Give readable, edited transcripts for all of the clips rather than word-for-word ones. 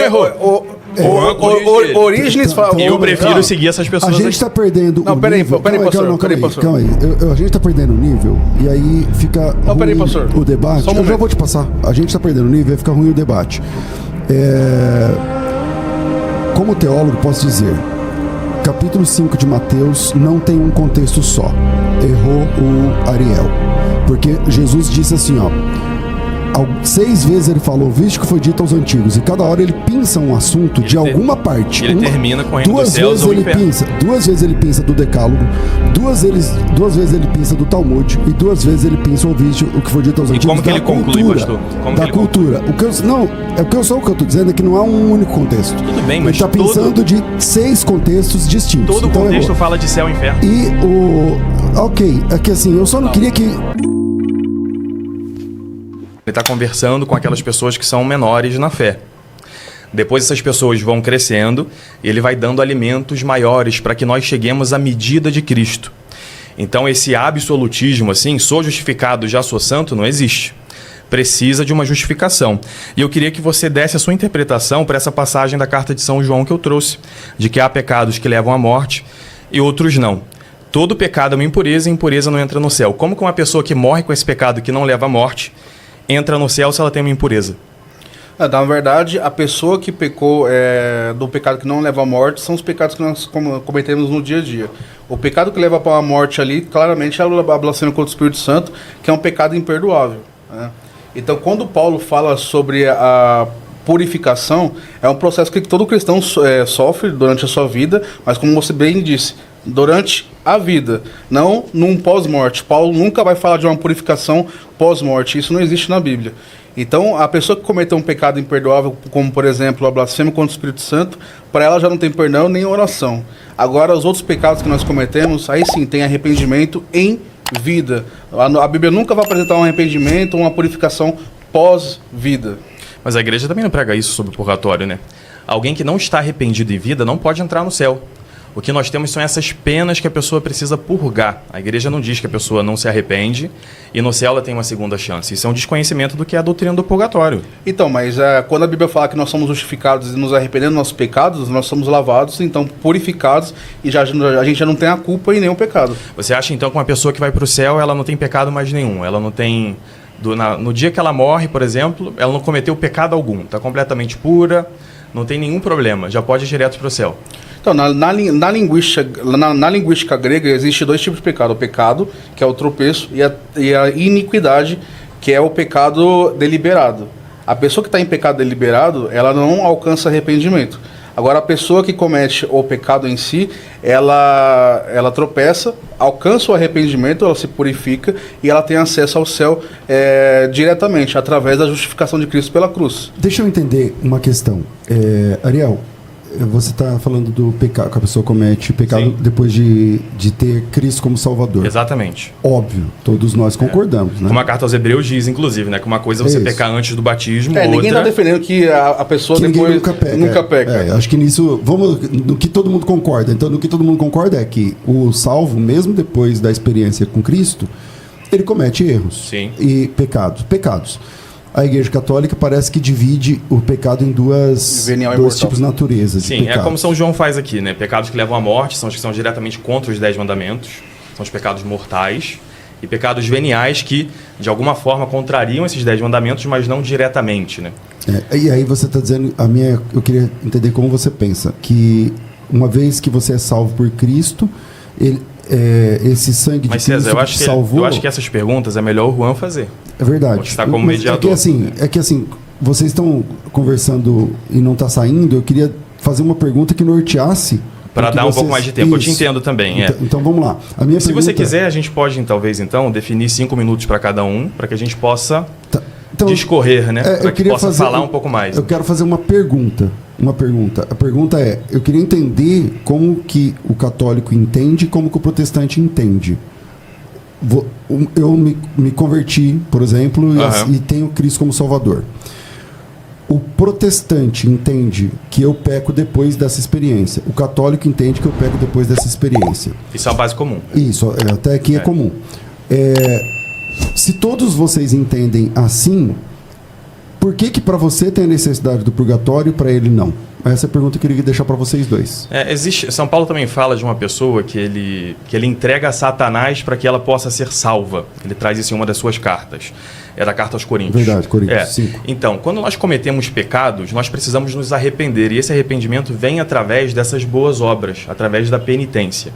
errou. Orígenes fala. Eu prefiro seguir essas pessoas. A gente está perdendo. Não, peraí, pastor. Calma aí. A gente está perdendo o nível e aí fica. Não, peraí, pastor. O debate. Só um eu já momento. vou te passar. A gente está perdendo o nível e fica ruim o debate. Como teólogo, posso dizer: capítulo 5 de Mateus não tem um contexto só. Errou o Ariel. Porque Jesus disse assim, ó. 6 vezes ele falou, visto que foi dito aos antigos, e cada hora ele pinça um assunto de alguma parte. Ele termina com o reino dos céus ou o inferno. 2 vezes ele pinça do Decálogo, 2 vezes ele pinça do Talmud, e 2 vezes ele pinça o que foi dito aos antigos. E como que ele conclui, pastor? Da cultura. O que eu tô dizendo é que não há um único contexto. Tudo bem, ele mas está pensando de 6 contextos distintos. Todo então, contexto fala de céu e inferno. Ok, é que assim, eu só não queria que... Ele está conversando com aquelas pessoas que são menores na fé. Depois essas pessoas vão crescendo e ele vai dando alimentos maiores para que nós cheguemos à medida de Cristo. Então esse absolutismo, assim, sou justificado, já sou santo, não existe. Precisa de uma justificação. E eu queria que você desse a sua interpretação para essa passagem da carta de São João que eu trouxe, de que há pecados que levam à morte e outros não. Todo pecado é uma impureza e impureza não entra no céu. Como que uma pessoa que morre com esse pecado que não leva à morte entra no céu se ela tem uma impureza? Na verdade, a pessoa que pecou do pecado que não leva à morte são os pecados que nós cometemos no dia a dia. O pecado que leva para a morte ali, claramente, é a blasfêmia contra o Espírito Santo, que é um pecado imperdoável, né? Então, quando Paulo fala sobre a purificação, é um processo que todo cristão sofre durante a sua vida, mas como você bem disse, durante a vida, não num pós-morte. Paulo nunca vai falar de uma purificação pós-morte, isso não existe na Bíblia. Então, a pessoa que cometeu um pecado imperdoável, como por exemplo a blasfêmia contra o Espírito Santo, para ela já não tem perdão nem oração. Agora, os outros pecados que nós cometemos, aí sim tem arrependimento em vida. A Bíblia nunca vai apresentar um arrependimento ou uma purificação pós-vida. Mas a igreja também não prega isso sobre o purgatório, né? Alguém que não está arrependido em vida não pode entrar no céu. O que nós temos são essas penas que a pessoa precisa purgar. A igreja não diz que a pessoa não se arrepende e no céu ela tem uma segunda chance. Isso é um desconhecimento do que é a doutrina do purgatório. Então, mas quando a Bíblia fala que nós somos justificados e nos arrependendo dos nossos pecados, nós somos lavados, então purificados, e a gente já não tem a culpa em nenhum pecado. Você acha então que uma pessoa que vai para o céu, ela não tem pecado mais nenhum? Ela não tem... No dia que ela morre, por exemplo, ela não cometeu pecado algum. Está completamente pura, não tem nenhum problema. Já pode ir direto para o céu. Então, na linguística grega, existe 2 tipos de pecado. O pecado, que é o tropeço, e a iniquidade, que é o pecado deliberado. A pessoa que está em pecado deliberado, ela não alcança arrependimento. Agora, a pessoa que comete o pecado em si, ela tropeça, alcança o arrependimento, ela se purifica e ela tem acesso ao céu diretamente, através da justificação de Cristo pela cruz. Deixa eu entender uma questão. Ariel, você está falando do pecado, que a pessoa comete pecado Sim. depois de ter Cristo como Salvador. Exatamente. Óbvio, todos nós concordamos, né? Como a carta aos Hebreus diz, inclusive, né? Que uma coisa é você pecar antes do batismo, outra... Ninguém está defendendo que a pessoa que depois nunca peca. Acho que nisso, no que todo mundo concorda. Então, no que todo mundo concorda é que o salvo, mesmo depois da experiência com Cristo, ele comete erros. Sim. E pecados. A Igreja Católica parece que divide o pecado em dois tipos de natureza. Sim, é como São João faz aqui, né? Pecados que levam à morte são os que são diretamente contra os 10 mandamentos, são os pecados mortais, e pecados veniais que, de alguma forma, contrariam esses 10 mandamentos, mas não diretamente, né? E aí você está dizendo, eu queria entender como você pensa, que uma vez que você é salvo por Cristo, esse sangue de Cristo te salvou... eu acho que essas perguntas é melhor o Juan fazer. É verdade. Você está como mediador. É que assim, vocês estão conversando e não está saindo, eu queria fazer uma pergunta que norteasse... Para dar um pouco mais de tempo. Isso. Eu te entendo também. Então vamos lá. Se você quiser, a gente pode, talvez, definir 5 minutos para cada um, para que a gente possa discorrer, né? Para que possa falar um pouco mais. Eu quero fazer uma pergunta. A pergunta é, eu queria entender como que o católico entende e como que o protestante entende. Eu me converti, por exemplo, e tenho Cristo como Salvador. O protestante entende que eu peco depois dessa experiência. O católico entende que eu peco depois dessa experiência. Isso é a base comum. Isso, até aqui é comum. Se todos vocês entendem assim, Por que para você tem a necessidade do purgatório e para ele não? Essa é a pergunta que eu queria deixar para vocês dois. São Paulo também fala de uma pessoa que ele entrega a Satanás para que ela possa ser salva. Ele traz isso em uma das suas cartas. Era a carta aos Coríntios. Verdade, Coríntios 5. Então, quando nós cometemos pecados, nós precisamos nos arrepender. E esse arrependimento vem através dessas boas obras, através da penitência.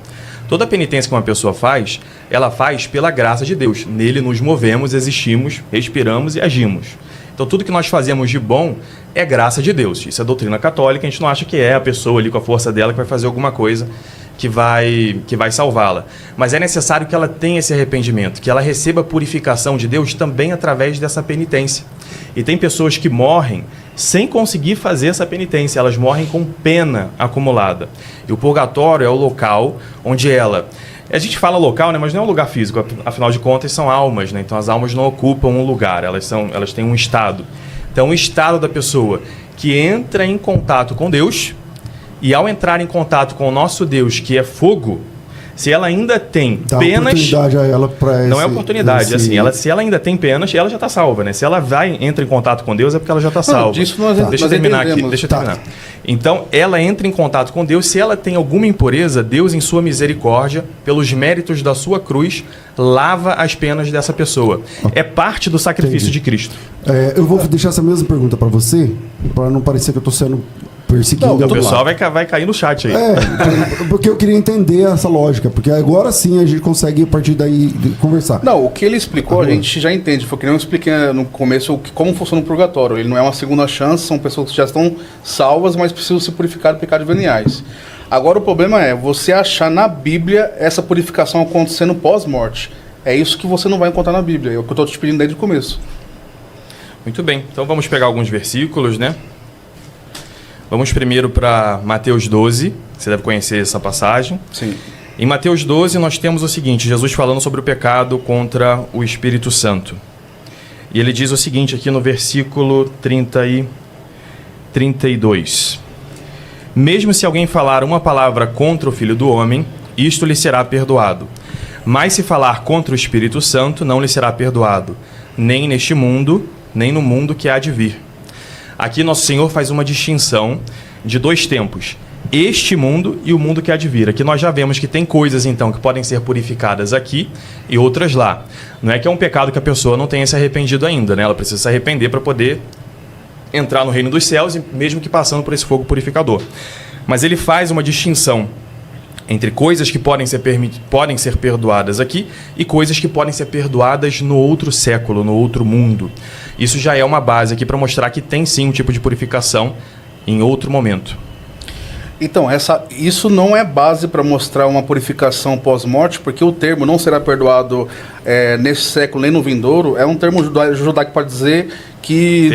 Toda penitência que uma pessoa faz, ela faz pela graça de Deus. Nele nos movemos, existimos, respiramos e agimos. Então, tudo que nós fazemos de bom é graça de Deus. Isso é doutrina católica, a gente não acha que é a pessoa ali com a força dela que vai fazer alguma coisa que vai salvá-la. Mas é necessário que ela tenha esse arrependimento, que ela receba a purificação de Deus também através dessa penitência. E tem pessoas que morrem sem conseguir fazer essa penitência, elas morrem com pena acumulada. E o purgatório é o local onde a gente fala local, né, mas não é um lugar físico, afinal de contas são almas, né? Então as almas não ocupam um lugar, elas têm um estado. Então o estado da pessoa que entra em contato com Deus, e ao entrar em contato com o nosso Deus, que é fogo, se ela ainda tem penas... oportunidade a ela para não é oportunidade, assim, se ela ainda tem penas, ela já está salva, né? Se ela entra em contato com Deus, é porque ela já está salva. Disso nós, deixa eu terminar aqui, deixa eu terminar. Então, ela entra em contato com Deus, se ela tem alguma impureza, Deus, em sua misericórdia, pelos méritos da sua cruz, lava as penas dessa pessoa. É parte do sacrifício de Cristo. Eu vou deixar essa mesma pergunta para você, para não parecer que eu estou sendo perseguindo. Não, o pessoal vai cair no chat aí. Porque eu queria entender essa lógica, porque agora sim a gente consegue a partir daí conversar. Não, o que ele explicou a gente já entende. Foi que nem eu expliquei no começo como funciona o purgatório. Ele não é uma segunda chance, são pessoas que já estão salvas, mas precisam se purificar de pecados veniais. Agora o problema é você achar na Bíblia essa purificação acontecendo pós-morte. É isso que você não vai encontrar na Bíblia. É o que eu estou te pedindo desde o começo. Muito bem, então vamos pegar alguns versículos, né? Vamos primeiro para Mateus 12, você deve conhecer essa passagem. Sim. Em Mateus 12 nós temos o seguinte, Jesus falando sobre o pecado contra o Espírito Santo. E ele diz o seguinte aqui no versículo 30 e 32. Mesmo se alguém falar uma palavra contra o Filho do Homem, isto lhe será perdoado. Mas se falar contra o Espírito Santo, não lhe será perdoado, nem neste mundo, nem no mundo que há de vir. Aqui nosso Senhor faz uma distinção de dois tempos, este mundo e o mundo que há de vir. Aqui nós já vemos que tem coisas então que podem ser purificadas aqui e outras lá. Não é que é um pecado que a pessoa não tenha se arrependido ainda, né? Ela precisa se arrepender para poder entrar no reino dos céus, mesmo que passando por esse fogo purificador. Mas ele faz uma distinção entre coisas que podem ser perdoadas aqui e coisas que podem ser perdoadas no outro século, no outro mundo. Isso já é uma base aqui para mostrar que tem sim um tipo de purificação em outro momento. Então, isso não é base para mostrar uma purificação pós-morte, porque o termo não será perdoado nesse século nem no vindouro, é um termo judaico para dizer que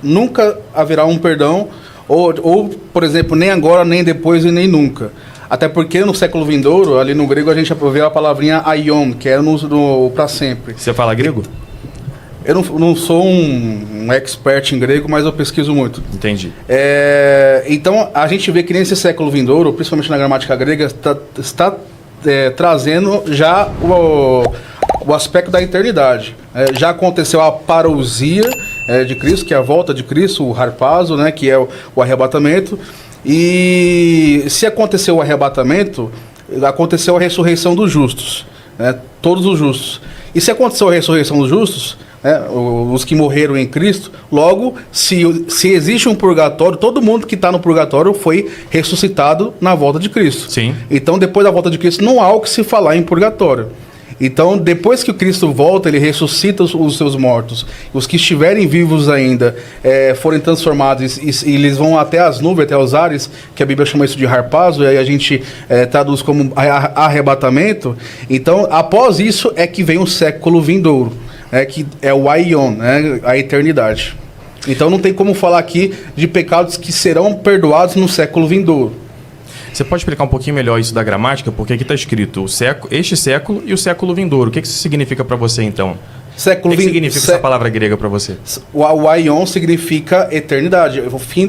nunca haverá um perdão, ou, por exemplo, nem agora, nem depois e nem nunca. Até porque no século vindouro, ali no grego, a gente vê a palavrinha aion, que é no para sempre. Você fala grego? Eu não sou um expert em grego, mas eu pesquiso muito. Entendi. Então, a gente vê que nesse século vindouro, principalmente na gramática grega, está trazendo já o aspecto da eternidade. Já aconteceu a parousia de Cristo, que é a volta de Cristo, o harpazo, né, que é o arrebatamento. E se aconteceu o arrebatamento, aconteceu a ressurreição dos justos, né? Todos os justos. E se aconteceu a ressurreição dos justos, os que morreram em Cristo, logo, se existe um purgatório, todo mundo que está no purgatório foi ressuscitado na volta de Cristo. Sim. Então, depois da volta de Cristo, não há o que se falar em purgatório. Então, depois que o Cristo volta, ele ressuscita os seus mortos. Os que estiverem vivos ainda forem transformados e eles vão até as nuvens, até os ares, que a Bíblia chama isso de harpazo, e aí a gente traduz como arrebatamento. Então, após isso é que vem o século vindouro, que é o aion, né, a eternidade. Então, não tem como falar aqui de pecados que serão perdoados no século vindouro. Você pode explicar um pouquinho melhor isso da gramática? Porque aqui está escrito este século e o século vindouro. O que isso significa para você, então? O que significa essa palavra grega para você? O aion significa eternidade, o fim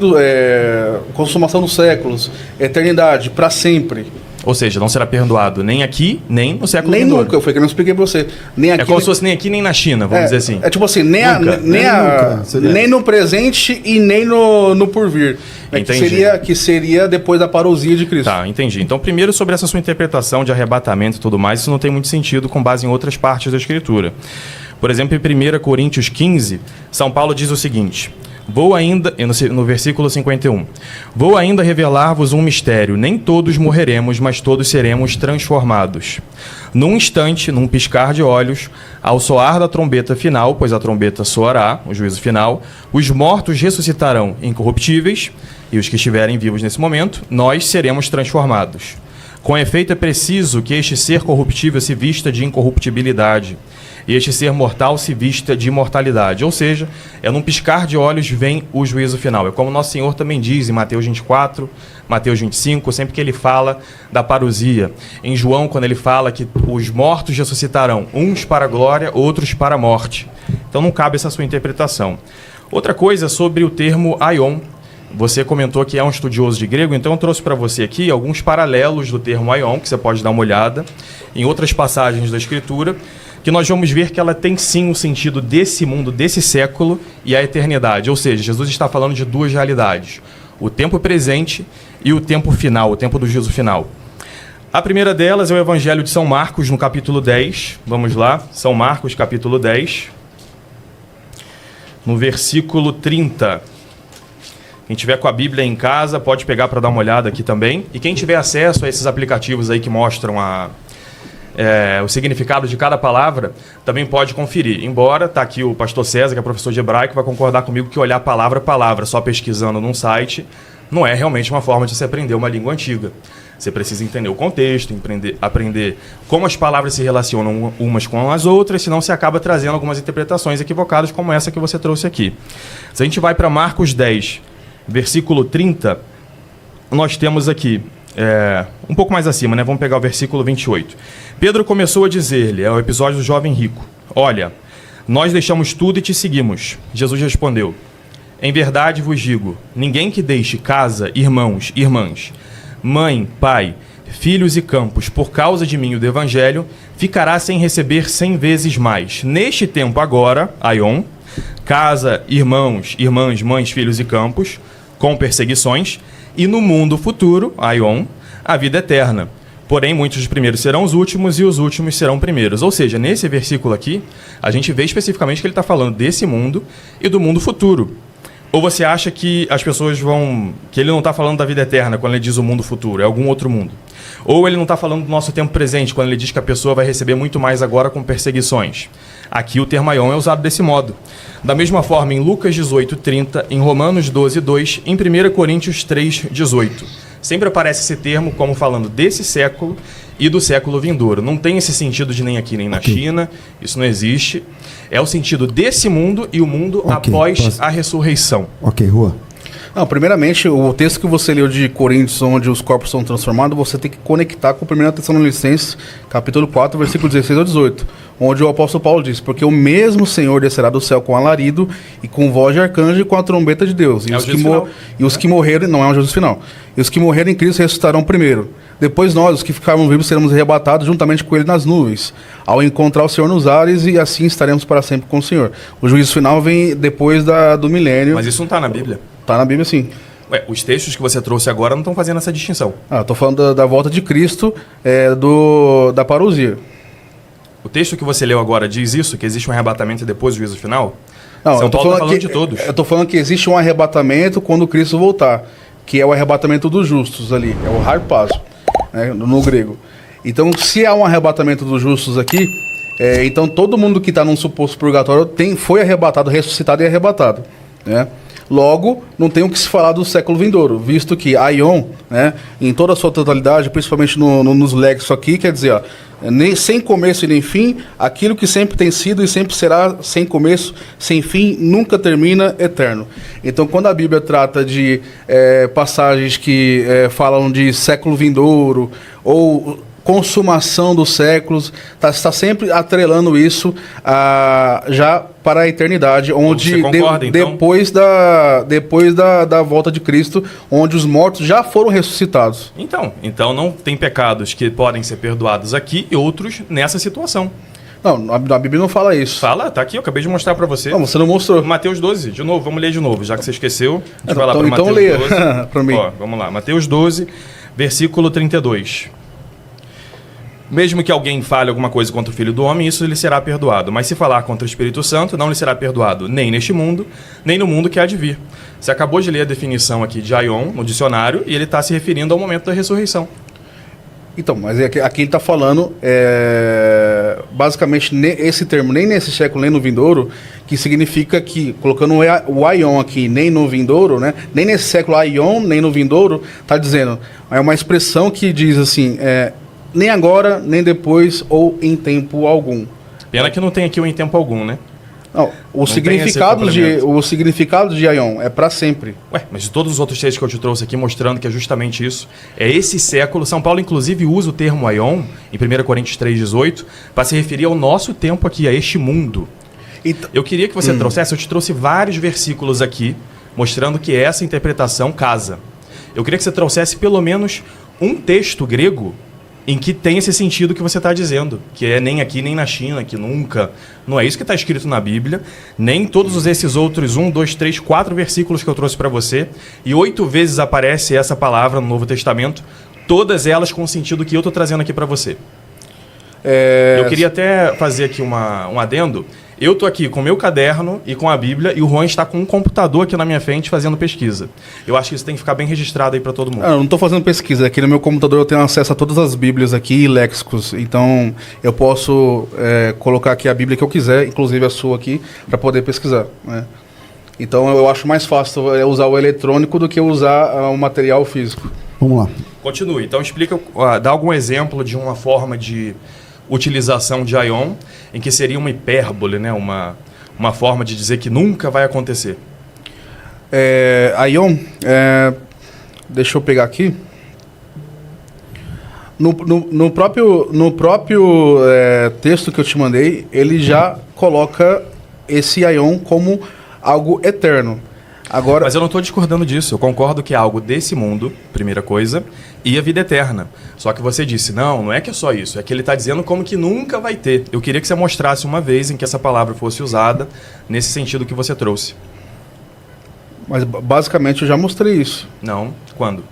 consumação dos séculos, eternidade, para sempre. Ou seja, não será perdoado nem aqui, nem no século Nem vindouro. nunca, foi que eu não expliquei pra você. Nem aqui, É como se fosse nem aqui, nem na China, vamos dizer assim. É tipo assim, nem Nunca. nem no presente e nem no porvir. Entendi. Que seria depois da parousia de Cristo. Tá, entendi. Então, primeiro, sobre essa sua interpretação de arrebatamento e tudo mais, isso não tem muito sentido com base em outras partes da Escritura. Por exemplo, em 1 Coríntios 15, São Paulo diz o seguinte: vou ainda, no versículo 51, vou ainda revelar-vos um mistério, nem todos morreremos, mas todos seremos transformados. Num instante, num piscar de olhos, ao soar da trombeta final, pois a trombeta soará, o juízo final, os mortos ressuscitarão incorruptíveis, e os que estiverem vivos nesse momento, nós seremos transformados. Com efeito, é preciso que este ser corruptível se vista de incorruptibilidade, e este ser mortal se vista de imortalidade. Ou seja, é num piscar de olhos vem o juízo final. É como Nosso Senhor também diz em Mateus 24, Mateus 25, sempre que ele fala da parousia. Em João, quando ele fala que os mortos ressuscitarão, uns para a glória, outros para a morte. Então não cabe essa sua interpretação. Outra coisa sobre o termo aion. Você comentou que é um estudioso de grego, então eu trouxe para você aqui alguns paralelos do termo aion, que você pode dar uma olhada em outras passagens da Escritura, que nós vamos ver que ela tem sim o sentido desse mundo, desse século e a eternidade. Ou seja, Jesus está falando de duas realidades: o tempo presente e o tempo final, o tempo do juízo final. A primeira delas é o Evangelho de São Marcos, no capítulo 10. Vamos lá, São Marcos, capítulo 10, no versículo 30. Quem tiver com a Bíblia em casa pode pegar para dar uma olhada aqui também. E quem tiver acesso a esses aplicativos aí que mostram o significado de cada palavra, também pode conferir. Embora, está aqui o pastor César, que é professor de hebraico, vai concordar comigo que olhar palavra a palavra, só pesquisando num site, não é realmente uma forma de se aprender uma língua antiga. Você precisa entender o contexto, aprender como as palavras se relacionam umas com as outras, senão você acaba trazendo algumas interpretações equivocadas, como essa que você trouxe aqui. Se a gente vai para Marcos 10, versículo 30, nós temos aqui, um pouco mais acima, né? Vamos pegar o versículo 28. Pedro começou a dizer-lhe, é o episódio do jovem rico: olha, nós deixamos tudo e te seguimos. Jesus respondeu: em verdade vos digo, ninguém que deixe casa, irmãos, irmãs, mãe, pai, filhos e campos, por causa de mim e do Evangelho, ficará sem receber 100 vezes mais. Neste tempo agora, aion, casa, irmãos, irmãs, mães, filhos e campos, com perseguições, e no mundo futuro, aion, a vida eterna. Porém, muitos dos primeiros serão os últimos e os últimos serão primeiros. Ou seja, nesse versículo aqui, a gente vê especificamente que ele está falando desse mundo e do mundo futuro. Ou você acha que as pessoas que ele não está falando da vida eterna quando ele diz o mundo futuro, é algum outro mundo? Ou ele não está falando do nosso tempo presente, quando ele diz que a pessoa vai receber muito mais agora com perseguições? Aqui o termo aion é usado desse modo. Da mesma forma, em Lucas 18:30, em Romanos 12:2, em 1 Coríntios 3:18. Sempre aparece esse termo como falando desse século e do século vindouro. Não tem esse sentido de nem aqui nem na China, isso não existe. É o sentido desse mundo e o mundo após a ressurreição. Ok, Rua. Não, primeiramente, o texto que você leu de Coríntios, onde os corpos são transformados, você tem que conectar com 1 Tessalonicenses, capítulo 4, versículo 16 ao 18, onde o apóstolo Paulo diz: porque o mesmo Senhor descerá do céu com alarido e com voz de arcanjo e com a trombeta de Deus. E os que morreram, não é um juízo final, e os que morreram em Cristo ressuscitarão primeiro. Depois nós, os que ficarmos vivos, seremos arrebatados juntamente com ele nas nuvens, ao encontrar o Senhor nos ares, e assim estaremos para sempre com o Senhor. O juízo final vem depois do milênio. Mas isso não está na Bíblia? Está na Bíblia, sim. Ué, os textos que você trouxe agora não estão fazendo essa distinção. Estou falando da volta de Cristo, da parousia. O texto que você leu agora diz isso? Que existe um arrebatamento e depois o juízo final? Não, São Paulo está falando de todos. Eu estou falando que existe um arrebatamento quando Cristo voltar, que é o arrebatamento dos justos ali, é o harpazo, né, no grego. Então, se há um arrebatamento dos justos aqui, então todo mundo que está num suposto purgatório foi arrebatado, ressuscitado e arrebatado, né? Logo, não tem o que se falar do século vindouro, visto que aion, né, em toda a sua totalidade, principalmente nos lexos aqui, quer dizer, sem começo e nem fim, aquilo que sempre tem sido e sempre será, sem começo, sem fim, nunca termina, eterno. Então, quando a Bíblia trata de passagens que falam de século vindouro, ou consumação dos séculos, está sempre atrelando isso já para a eternidade, onde Você concorda, então? depois da volta de Cristo, onde os mortos já foram ressuscitados. Então não tem pecados que podem ser perdoados aqui e outros nessa situação. Não, a Bíblia não fala isso. Fala, tá aqui, eu acabei de mostrar para você. Não, você não mostrou. Mateus 12, de novo, vamos ler de novo, já que você esqueceu. A gente vai lá Então, para Mateus leia 12. para mim. Ó, vamos lá, Mateus 12, versículo 32. Mesmo que alguém fale alguma coisa contra o Filho do Homem, isso lhe será perdoado. Mas se falar contra o Espírito Santo, não lhe será perdoado, nem neste mundo, nem no mundo que há de vir. Você acabou de ler a definição aqui de aion no dicionário, e ele está se referindo ao momento da ressurreição. Então, mas aqui ele está falando, basicamente, esse termo, nem nesse século, nem no vindouro, que significa que, colocando o aion aqui, nem no vindouro, né? Nem nesse século aion, nem no vindouro, está dizendo, é uma expressão que diz assim, nem agora, nem depois, ou em tempo algum. Pena que não tem aqui o em tempo algum, né? Não, o significado de aion é para sempre. Ué, mas de todos os outros textos que eu te trouxe aqui, mostrando que é justamente isso, é esse século. São Paulo, inclusive, usa o termo aion, em 1 Coríntios 3,18, para se referir ao nosso tempo aqui, a este mundo. Eu queria que você trouxesse, eu te trouxe vários versículos aqui, mostrando que essa interpretação casa. Eu queria que você trouxesse pelo menos um texto grego em que tem esse sentido que você está dizendo, que é nem aqui, nem na China, que nunca. Não é isso que está escrito na Bíblia, nem todos esses outros 1, 2, 3, 4 versículos que eu trouxe para você, e 8 vezes aparece essa palavra no Novo Testamento, todas elas com o sentido que eu estou trazendo aqui para você. Eu queria até fazer aqui um adendo. Eu estou aqui com o meu caderno e com a Bíblia, e o Juan está com um computador aqui na minha frente fazendo pesquisa. Eu acho que isso tem que ficar bem registrado aí para todo mundo. Eu não estou fazendo pesquisa. Aqui no meu computador eu tenho acesso a todas as Bíblias aqui e léxicos. Então eu posso colocar aqui a Bíblia que eu quiser, inclusive a sua aqui, para poder pesquisar, né? Então eu acho mais fácil usar o eletrônico do que usar o material físico. Vamos lá. Continue. Então explica, dá algum exemplo de uma forma de utilização de aion, em que seria uma hipérbole, né? Uma forma de dizer que nunca vai acontecer. Aion, deixa eu pegar aqui. No próprio texto que eu te mandei, ele já coloca esse aion como algo eterno. Agora, mas eu não estou discordando disso. Eu concordo que é algo desse mundo, primeira coisa, e a vida eterna. Só que você disse, não é que é só isso. É que ele está dizendo como que nunca vai ter. Eu queria que você mostrasse uma vez em que essa palavra fosse usada nesse sentido que você trouxe. Mas basicamente eu já mostrei isso. Não? Quando?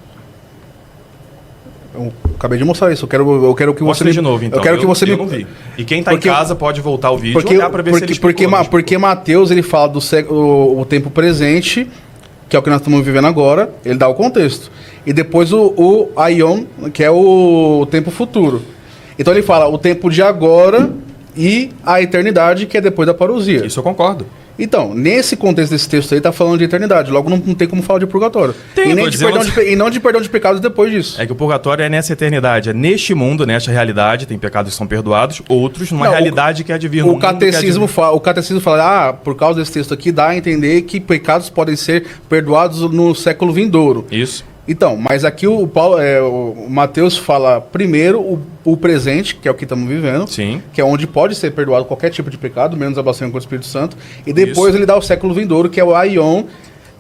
Eu acabei de mostrar isso. Eu quero que Mostra você... de novo, então. Eu quero que você não vi. E quem está em casa pode voltar o vídeo e olhar para ver se ele explicou. Porque Mateus, ele fala do o tempo presente, que é o que nós estamos vivendo agora, ele dá o contexto. E depois o aion, que é o tempo futuro. Então ele fala o tempo de agora e a eternidade, que é depois da parousia. Isso eu concordo. Então, nesse contexto desse texto aí, está falando de eternidade. Logo, não tem como falar de purgatório. E não de perdão de pecados depois disso. É que o purgatório é nessa eternidade. É neste mundo, nesta realidade, tem pecados que são perdoados, outros numa realidade que é de vir no mundo. O catecismo fala, por causa desse texto aqui, dá a entender que pecados podem ser perdoados no século vindouro. Isso. Então, mas aqui o Mateus fala primeiro o presente, que é o que estamos vivendo. Sim. Que é onde pode ser perdoado qualquer tipo de pecado, menos a blasfêmia contra o Espírito Santo. E depois ele dá o século vindouro, que é o aion,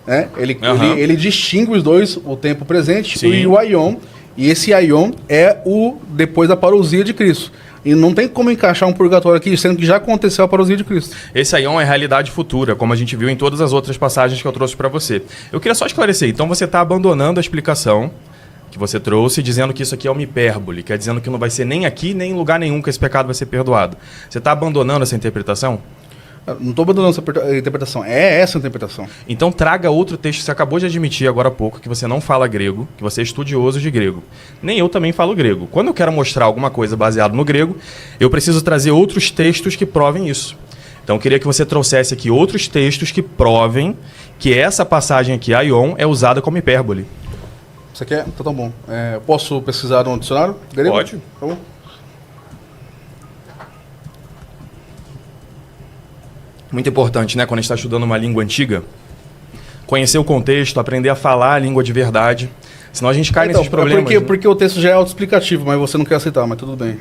né? Ele distingue os dois, o tempo presente e o aion. E esse aion é o depois da parousia de Cristo. E não tem como encaixar um purgatório aqui, sendo que já aconteceu a parousia de Cristo. Esse aion é realidade futura, como a gente viu em todas as outras passagens que eu trouxe para você. Eu queria só esclarecer. Então você está abandonando a explicação que você trouxe, dizendo que isso aqui é uma hipérbole, que é dizendo que não vai ser nem aqui, nem em lugar nenhum que esse pecado vai ser perdoado. Você está abandonando essa interpretação? Não estou abandonando essa interpretação, é essa a interpretação. Então traga outro texto que você acabou de admitir agora há pouco, que você não fala grego, que você é estudioso de grego. Nem eu também falo grego. Quando eu quero mostrar alguma coisa baseada no grego, eu preciso trazer outros textos que provem isso. Então eu queria que você trouxesse aqui outros textos que provem que essa passagem aqui, aion, é usada como hipérbole. Você quer? Então tá bom. Posso pesquisar no dicionário grego? Pode. Tá bom. Muito importante, né, quando a gente está estudando uma língua antiga, conhecer o contexto, aprender a falar a língua de verdade, Senão a gente cai nesses problemas. Porque, porque o texto já é autoexplicativo, mas você não quer aceitar, mas tudo bem.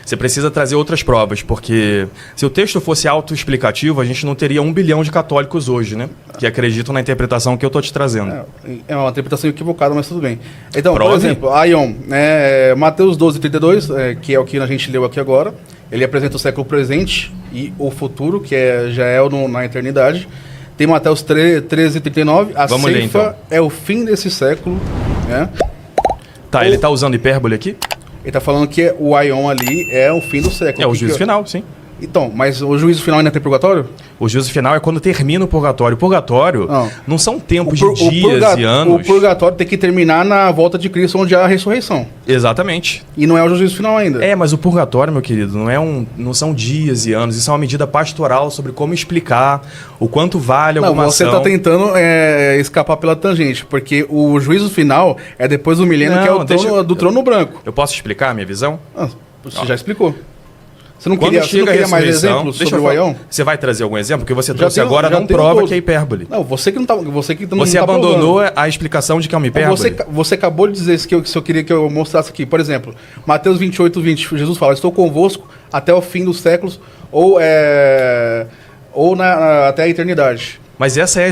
Você precisa trazer outras provas, porque se o texto fosse autoexplicativo, a gente não teria 1 bilhão de católicos hoje, né? Que acreditam na interpretação que eu estou te trazendo. É uma interpretação equivocada, mas tudo bem. Então, Prove. por exemplo, Aion, Mateus 12:32, que é o que a gente leu aqui agora, ele apresenta o século presente e o futuro, que já é na eternidade. Tem Mateus 13:39, a Vamos ler, ceifa então. é o fim desse século, né? Tá, ele está usando hipérbole aqui? Ele está falando que o Aion ali é o fim do século. É o juízo final, sim. Então, mas o juízo final ainda tem purgatório? O juízo final é quando termina o purgatório. O purgatório não são tempos de dias e anos. O purgatório tem que terminar na volta de Cristo, onde há a ressurreição. Exatamente. E não é o juízo final ainda. É, mas o purgatório, meu querido, não são dias e anos. Isso é uma medida pastoral sobre como explicar o quanto vale alguma você ação. está tentando escapar pela tangente, porque o juízo final é depois do milênio, que é o trono branco. Eu posso explicar a minha visão? Você já explicou. Você não Quando queria, chega você não queria mais ressurreição, exemplos deixa sobre eu o falar. Aion? Você vai trazer algum exemplo? Porque você trouxe tenho- agora já não tenho prova todos. que é hipérbole. Não, você que não tá, Você abandonou a explicação de que é uma hipérbole. Você acabou de dizer isso que eu queria que eu mostrasse aqui. Por exemplo, Mateus 28:20, Jesus fala: estou convosco até o fim dos séculos, ou até a eternidade. Mas essa é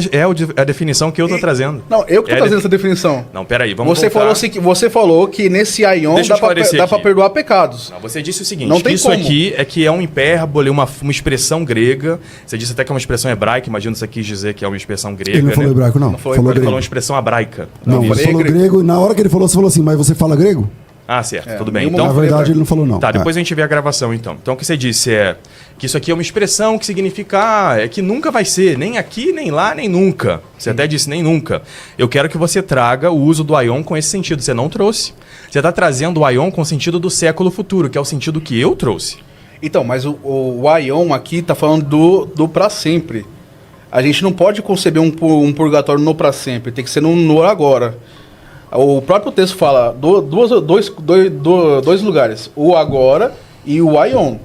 a definição que eu estou trazendo. Não, eu que estou trazendo essa definição. Não, peraí, vamos Você voltar. você falou que nesse Aion Deixa eu dá esclarecer para aqui. perdoar pecados. Não, você disse o seguinte, Não tem que isso como. aqui é um hipérbole, uma expressão grega. Você disse até que é uma expressão hebraica, imagino que você quis dizer que é uma expressão grega, Ele não falou né? hebraico, não. falou Falou Ele falou grego. uma expressão hebraica. Não, eu ele falei falou grego. grego e na hora que ele falou, você falou assim, mas você fala grego? Ah, certo, tudo bem. nenhuma- Então, Na falei verdade, hebraico. ele não falou não. tá, É. depois a gente vê a gravação, então. Então, o que você disse é que isso aqui é uma expressão que significa é que nunca vai ser, nem aqui, nem lá, nem nunca. Você até disse nem nunca. Eu quero que você traga o uso do Aion com esse sentido. Você não trouxe. Você está trazendo o Aion com o sentido do século futuro, que é o sentido que eu trouxe. Então, mas o Aion aqui está falando do para sempre. A gente não pode conceber um purgatório no para sempre, tem que ser no agora. O próprio texto fala dois lugares, o agora e o Aion.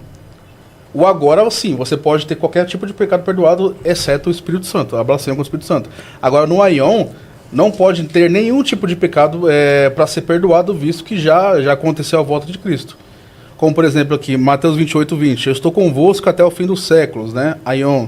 O agora, sim, você pode ter qualquer tipo de pecado perdoado, exceto o Espírito Santo, a blasfêmia com o Espírito Santo. Agora, no Aion, não pode ter nenhum tipo de pecado para ser perdoado, visto que já aconteceu a volta de Cristo. Como, por exemplo, aqui, Mateus 28:20, eu estou convosco até o fim dos séculos, né? Aion.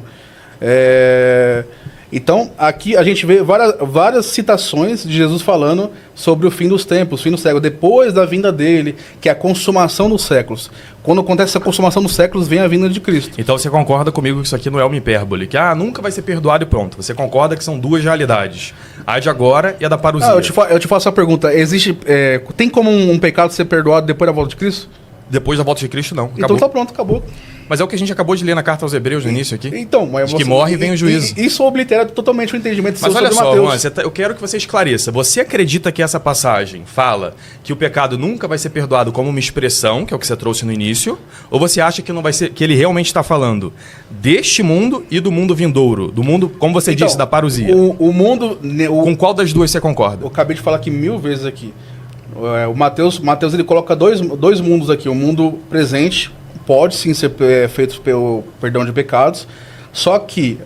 Então, aqui a gente vê várias citações de Jesus falando sobre o fim dos tempos, o fim do século, depois da vinda dele, que é a consumação dos séculos. Quando acontece essa consumação dos séculos, vem a vinda de Cristo. Então você concorda comigo que isso aqui não é uma hipérbole, que nunca vai ser perdoado e pronto. Você concorda que são duas realidades, a de agora e a da parousia. Eu te faço a pergunta, tem como um pecado ser perdoado depois da volta de Cristo? Depois da volta de Cristo, não. Então Acabou. tá pronto, acabou. Mas é o que a gente acabou de ler na carta aos Hebreus no início aqui. Então, mas De que morre e vem o juízo. Isso oblitera totalmente o entendimento Mas seu olha sobre só, Mateus. Juan, eu quero que você esclareça. Você acredita que essa passagem fala que o pecado nunca vai ser perdoado como uma expressão, que é o que você trouxe no início? Ou você acha que não vai ser, que ele realmente está falando deste mundo e do mundo vindouro? Do mundo, como você Então, disse, da parousia? O mundo... Com qual das duas você concorda? Eu acabei de falar aqui 1000 vezes aqui. O Mateus ele coloca dois mundos aqui. O mundo presente pode sim ser feito pelo perdão de pecados, só que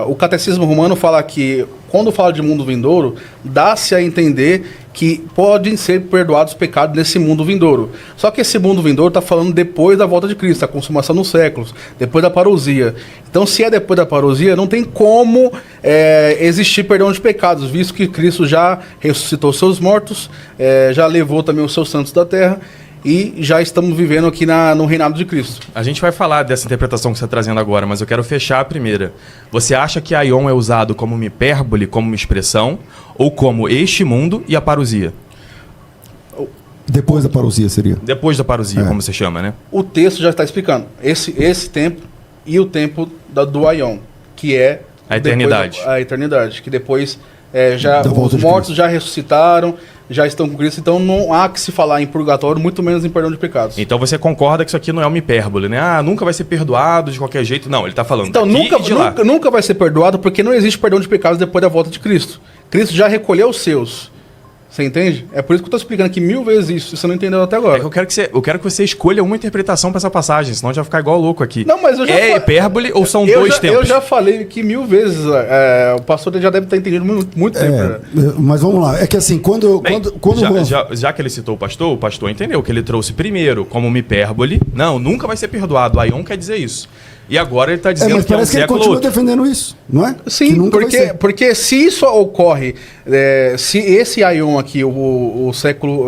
o catecismo romano fala que, quando fala de mundo vindouro, dá-se a entender que podem ser perdoados pecados nesse mundo vindouro. Só que esse mundo vindouro está falando depois da volta de Cristo, a consumação dos séculos, depois da parousia. Então, se é depois da parousia, não tem como existir perdão de pecados, visto que Cristo já ressuscitou seus mortos, já levou também os seus santos da terra, e já estamos vivendo aqui no reinado de Cristo. A gente vai falar dessa interpretação que você está trazendo agora, mas eu quero fechar a primeira. Você acha que Aion é usado como uma hipérbole, como uma expressão, ou como este mundo e a parousia? Depois da parousia seria. Depois da parousia, como você chama, né? O texto já está explicando esse tempo e o tempo do Aion, que é A eternidade. Depois, a eternidade, que depois Da volta os de mortos Cristo. já ressuscitaram, já estão com Cristo, então não há que se falar em purgatório, muito menos em perdão de pecados. Então você concorda que isso aqui não é uma hipérbole, né? Nunca vai ser perdoado de qualquer jeito. Não, ele está falando Então daqui e de lá. nunca vai ser perdoado, porque não existe perdão de pecados depois da volta de Cristo. Cristo já recolheu os seus. Você entende? É por isso que eu tô explicando aqui 1000 vezes isso, você não entendeu até agora. É que eu quero que você escolha uma interpretação pra essa passagem, senão a gente vai ficar igual louco aqui. Não, mas eu já É hipérbole ou são dois tempos? Eu já falei aqui 1000 vezes. O pastor já deve ter entendido muito tempo. Né? Mas vamos lá. É que assim, quando Já que ele citou o pastor entendeu que ele trouxe primeiro como uma hipérbole. Não, nunca vai ser perdoado. O Aion quer dizer isso. E agora ele está dizendo mas que é um parece que ele século continua outro. defendendo isso, não é? Que Sim, nunca vai ser. porque se isso ocorre, se esse Aion aqui, o século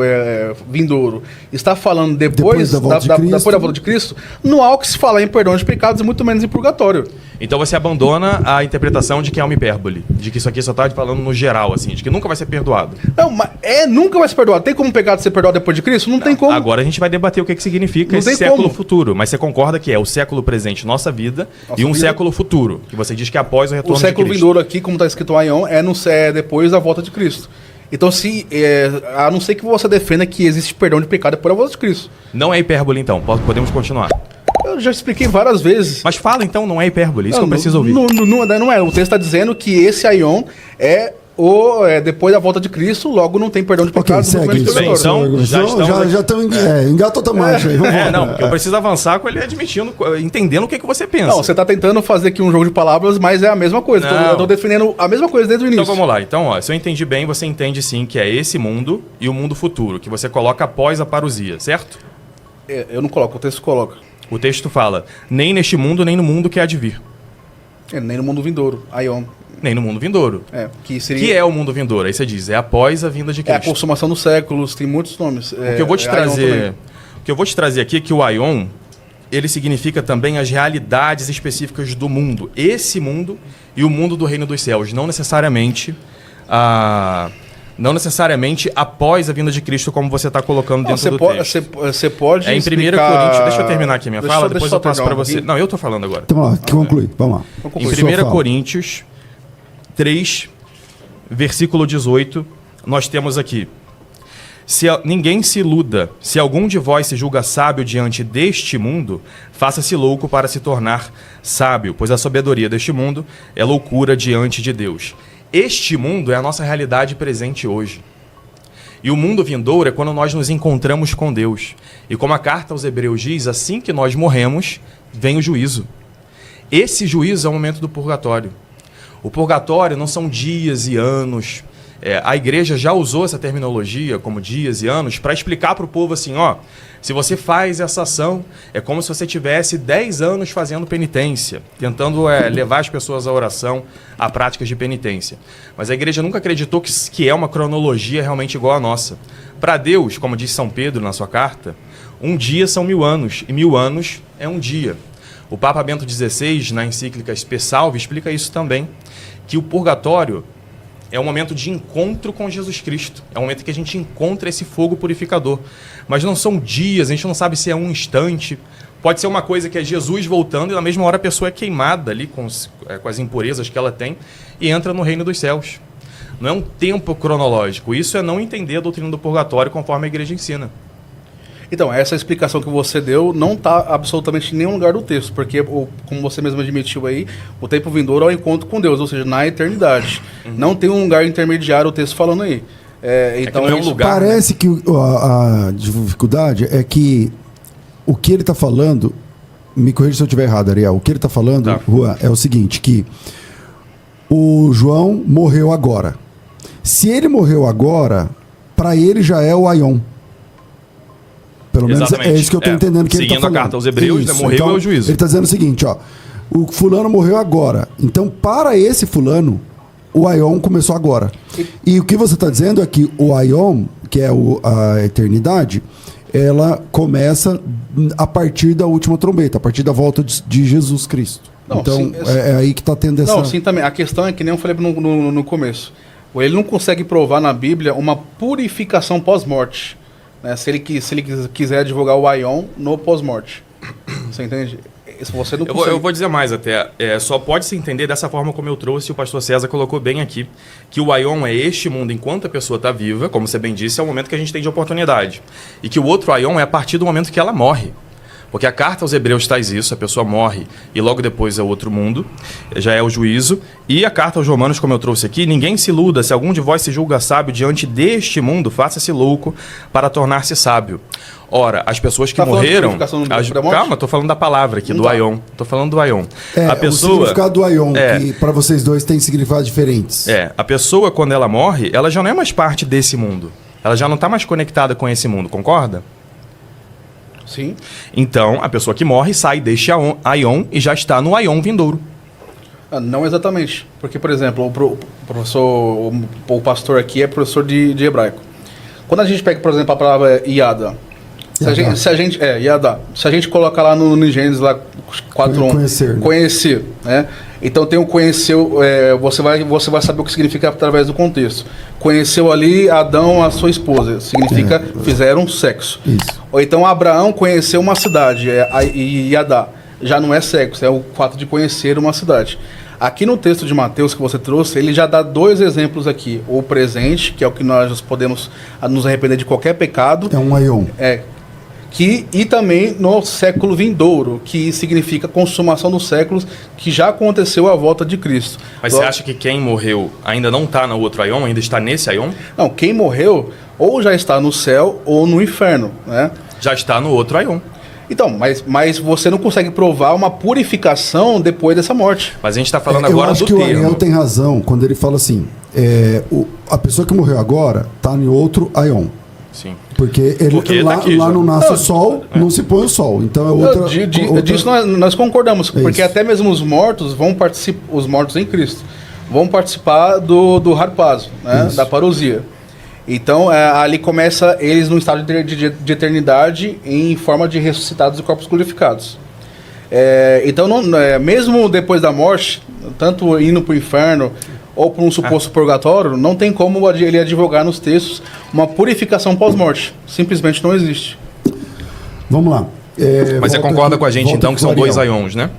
vindouro, está falando depois da volta de Cristo, não há o que se falar em perdão de pecados e muito menos em purgatório. Então você abandona a interpretação de que é uma hipérbole. De que isso aqui só está falando no geral, assim, de que nunca vai ser perdoado. Não, mas nunca vai ser perdoado. Tem como um pecado ser perdoado depois de Cristo? Não tem como. Agora a gente vai debater o que significa esse século futuro. Mas você concorda que é o século presente, nossa vida, e um século futuro, que você diz que é após o retorno de Cristo. O século vindouro aqui, como está escrito Aion, é depois da volta de Cristo. Então, a não ser que você defenda que existe perdão de pecado depois da volta de Cristo. Não é hipérbole, então. Podemos continuar. Eu já expliquei várias vezes. Mas fala, então, não é hipérbole. Isso que eu preciso ouvir. Não é. O texto está dizendo que esse Aion depois da volta de Cristo, logo não tem perdão de pecados. Segue isso. Bem, então, já estamos engata outra marcha aí. Vamos não, porque eu preciso avançar com ele admitindo, entendendo o que você pensa. Não, você está tentando fazer aqui um jogo de palavras, mas é a mesma coisa. Eu estou defendendo a mesma coisa desde o início. Então vamos lá. Então, se eu entendi bem, você entende sim que é esse mundo e o mundo futuro, que você coloca após a parousia, certo? Eu não coloco, o texto coloca. O texto fala, nem neste mundo, nem no mundo que há de vir. Nem no mundo vindouro, Aion. Nem no mundo vindouro. Que é o mundo vindouro? Aí você diz, é após a vinda de Cristo. É a consumação dos séculos, tem muitos nomes. O que eu vou te trazer aqui é que o Aion, ele significa também as realidades específicas do mundo. Esse mundo e o mundo do reino dos céus. Não necessariamente após a vinda de Cristo, como você está colocando dentro do texto. Você pode em 1 Coríntios... Deixa eu terminar aqui a minha fala, depois eu passo para você. Não, eu estou falando agora. Então, lá, conclui. Vamos lá. Em 1 Coríntios 3, versículo 18, nós temos aqui: ninguém se iluda, se algum de vós se julga sábio diante deste mundo, faça-se louco para se tornar sábio, pois a sabedoria deste mundo é loucura diante de Deus. Este mundo é a nossa realidade presente hoje. E o mundo vindouro é quando nós nos encontramos com Deus. E como a carta aos Hebreus diz, assim que nós morremos, vem o juízo. Esse juízo é o momento do purgatório. O purgatório não são dias e anos. A igreja já usou essa terminologia como dias e anos para explicar para o povo assim, se você faz essa ação, é como se você tivesse 10 anos fazendo penitência, tentando levar as pessoas à oração, a práticas de penitência. Mas a igreja nunca acreditou que é uma cronologia realmente igual à nossa. Para Deus, como diz São Pedro na sua carta, um dia são 1000 anos, e 1000 anos é um dia. O Papa Bento XVI, na encíclica Spe Salvi, explica isso também, que o purgatório é um momento de encontro com Jesus Cristo. É um momento que a gente encontra esse fogo purificador. Mas não são dias, a gente não sabe se é um instante. Pode ser uma coisa que é Jesus voltando e na mesma hora a pessoa é queimada ali com as impurezas que ela tem e entra no reino dos céus. Não é um tempo cronológico. Isso é não entender a doutrina do purgatório conforme a igreja ensina. Então, essa explicação que você deu não está absolutamente em nenhum lugar do texto, porque, como você mesmo admitiu aí, o tempo vindouro é o encontro com Deus, ou seja, na eternidade. Não tem um lugar intermediário o texto falando aí. Então, não é um lugar, parece que a dificuldade é que o que ele está falando, me corrija se eu estiver errado, Ariel, o que ele está falando, Juan, é o seguinte, que o João morreu agora. Se ele morreu agora, para ele já é o Aion. Pelo menos exatamente. É isso que eu estou entendendo que ele está falando. Seguindo a carta aos Hebreus, morreu então, é o juízo. Ele está dizendo o seguinte, o fulano morreu agora. Então, para esse fulano, o Aion começou agora. E o que você está dizendo é que o Aion, que é a eternidade, ela começa a partir da última trombeta, a partir da volta de Jesus Cristo. Não, então, sim, é aí que está tendo essa... Não, sim, também. A questão é que nem eu falei no começo. Ele não consegue provar na Bíblia uma purificação pós-morte. Né, se ele quiser advogar o Aion no pós-morte. Você entende? Se você não consegue... eu vou dizer mais até. Só pode se entender dessa forma como eu trouxe, e o pastor César colocou bem aqui, que o Aion é este mundo enquanto a pessoa está viva, como você bem disse, é o momento que a gente tem de oportunidade. E que o outro Aion é a partir do momento que ela morre. Porque a carta aos Hebreus traz isso, a pessoa morre e logo depois é o outro mundo, já é o juízo. E a carta aos Romanos, como eu trouxe aqui, ninguém se iluda, se algum de vós se julga sábio diante deste mundo, faça-se louco para tornar-se sábio. Ora, as pessoas que morreram... Calma, estou falando da palavra aqui, do Aion. Estou falando do Aion. A pessoa, o significado do Aion, que para vocês dois tem significados diferentes. A pessoa, quando ela morre, ela já não é mais parte desse mundo. Ela já não está mais conectada com esse mundo, concorda? Sim. Então, a pessoa que morre sai deste Aion e já está no Aion vindouro. Não exatamente. Porque, por exemplo, o pastor aqui é professor de hebraico. Quando a gente pega, por exemplo, a palavra Iada, se a gente colocar lá no Gênesis, lá 4.1, conhecer, né? Então tem o conheceu, você vai saber o que significa através do contexto. Conheceu ali Adão, a sua esposa, significa fizeram sexo. Isso. Ou então Abraão conheceu uma cidade, Iadá, já não é sexo, é o fato de conhecer uma cidade. Aqui no texto de Mateus que você trouxe, ele já dá dois exemplos aqui. O presente, que é o que nós podemos nos arrepender de qualquer pecado. É um Aion. E também no século vindouro, que significa consumação dos séculos, que já aconteceu a volta de Cristo. Mas você acha que quem morreu ainda não está no outro Aion, ainda está nesse Aion? Não, quem morreu ou já está no céu ou no inferno, né? Já está no outro Aion. Então, mas você não consegue provar uma purificação depois dessa morte. Mas a gente está falando agora do termo. Eu acho que o Ariel tem razão quando ele fala assim, a pessoa que morreu agora está em outro Aion. Sim. Porque lá não nasce o sol, não se põe o sol. Então é outra... Disso nós concordamos, porque até mesmo os mortos vão participar, os mortos em Cristo, vão participar do harpazo, né, da parousia. Então ali começa eles num estado de eternidade em forma de ressuscitados e corpos glorificados. Então, mesmo depois da morte, tanto indo para o inferno ou para um suposto purgatório, não tem como ele advogar nos textos uma purificação pós-morte. Simplesmente não existe. Vamos lá. Mas você concorda com a gente, então, que são dois Aions, né?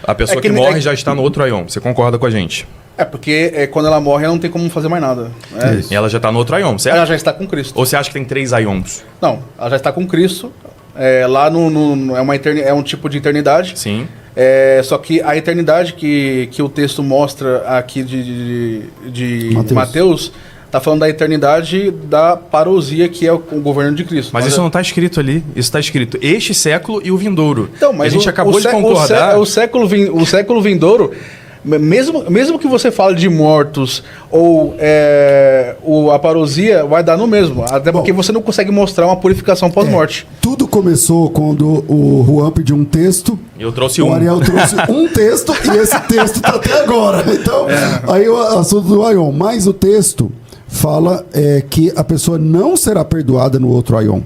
A pessoa que morre já está no outro Aion. Você concorda com a gente? Porque quando ela morre, ela não tem como fazer mais nada. E ela já está no outro Aion, certo? Ela já está com Cristo. Ou você acha que tem 3 Aions? Não, ela já está com Cristo. Lá é um tipo de eternidade. Sim. Só que a eternidade que o texto mostra aqui de Mateus está falando da eternidade da parousia, que é o governo de Cristo. Mas isso não está escrito ali. Isso está escrito este século e o vindouro. Então, mas a gente acabou de concordar. O século vindouro, mesmo que você fale de mortos ou a parousia, vai dar no mesmo. Até porque você não consegue mostrar uma purificação pós-morte. Tudo começou quando o Juan pediu um texto. Eu trouxe o Ariel trouxe um texto e esse texto está até agora. Então, aí o assunto do Aion. Mas o texto fala que a pessoa não será perdoada no outro Aion.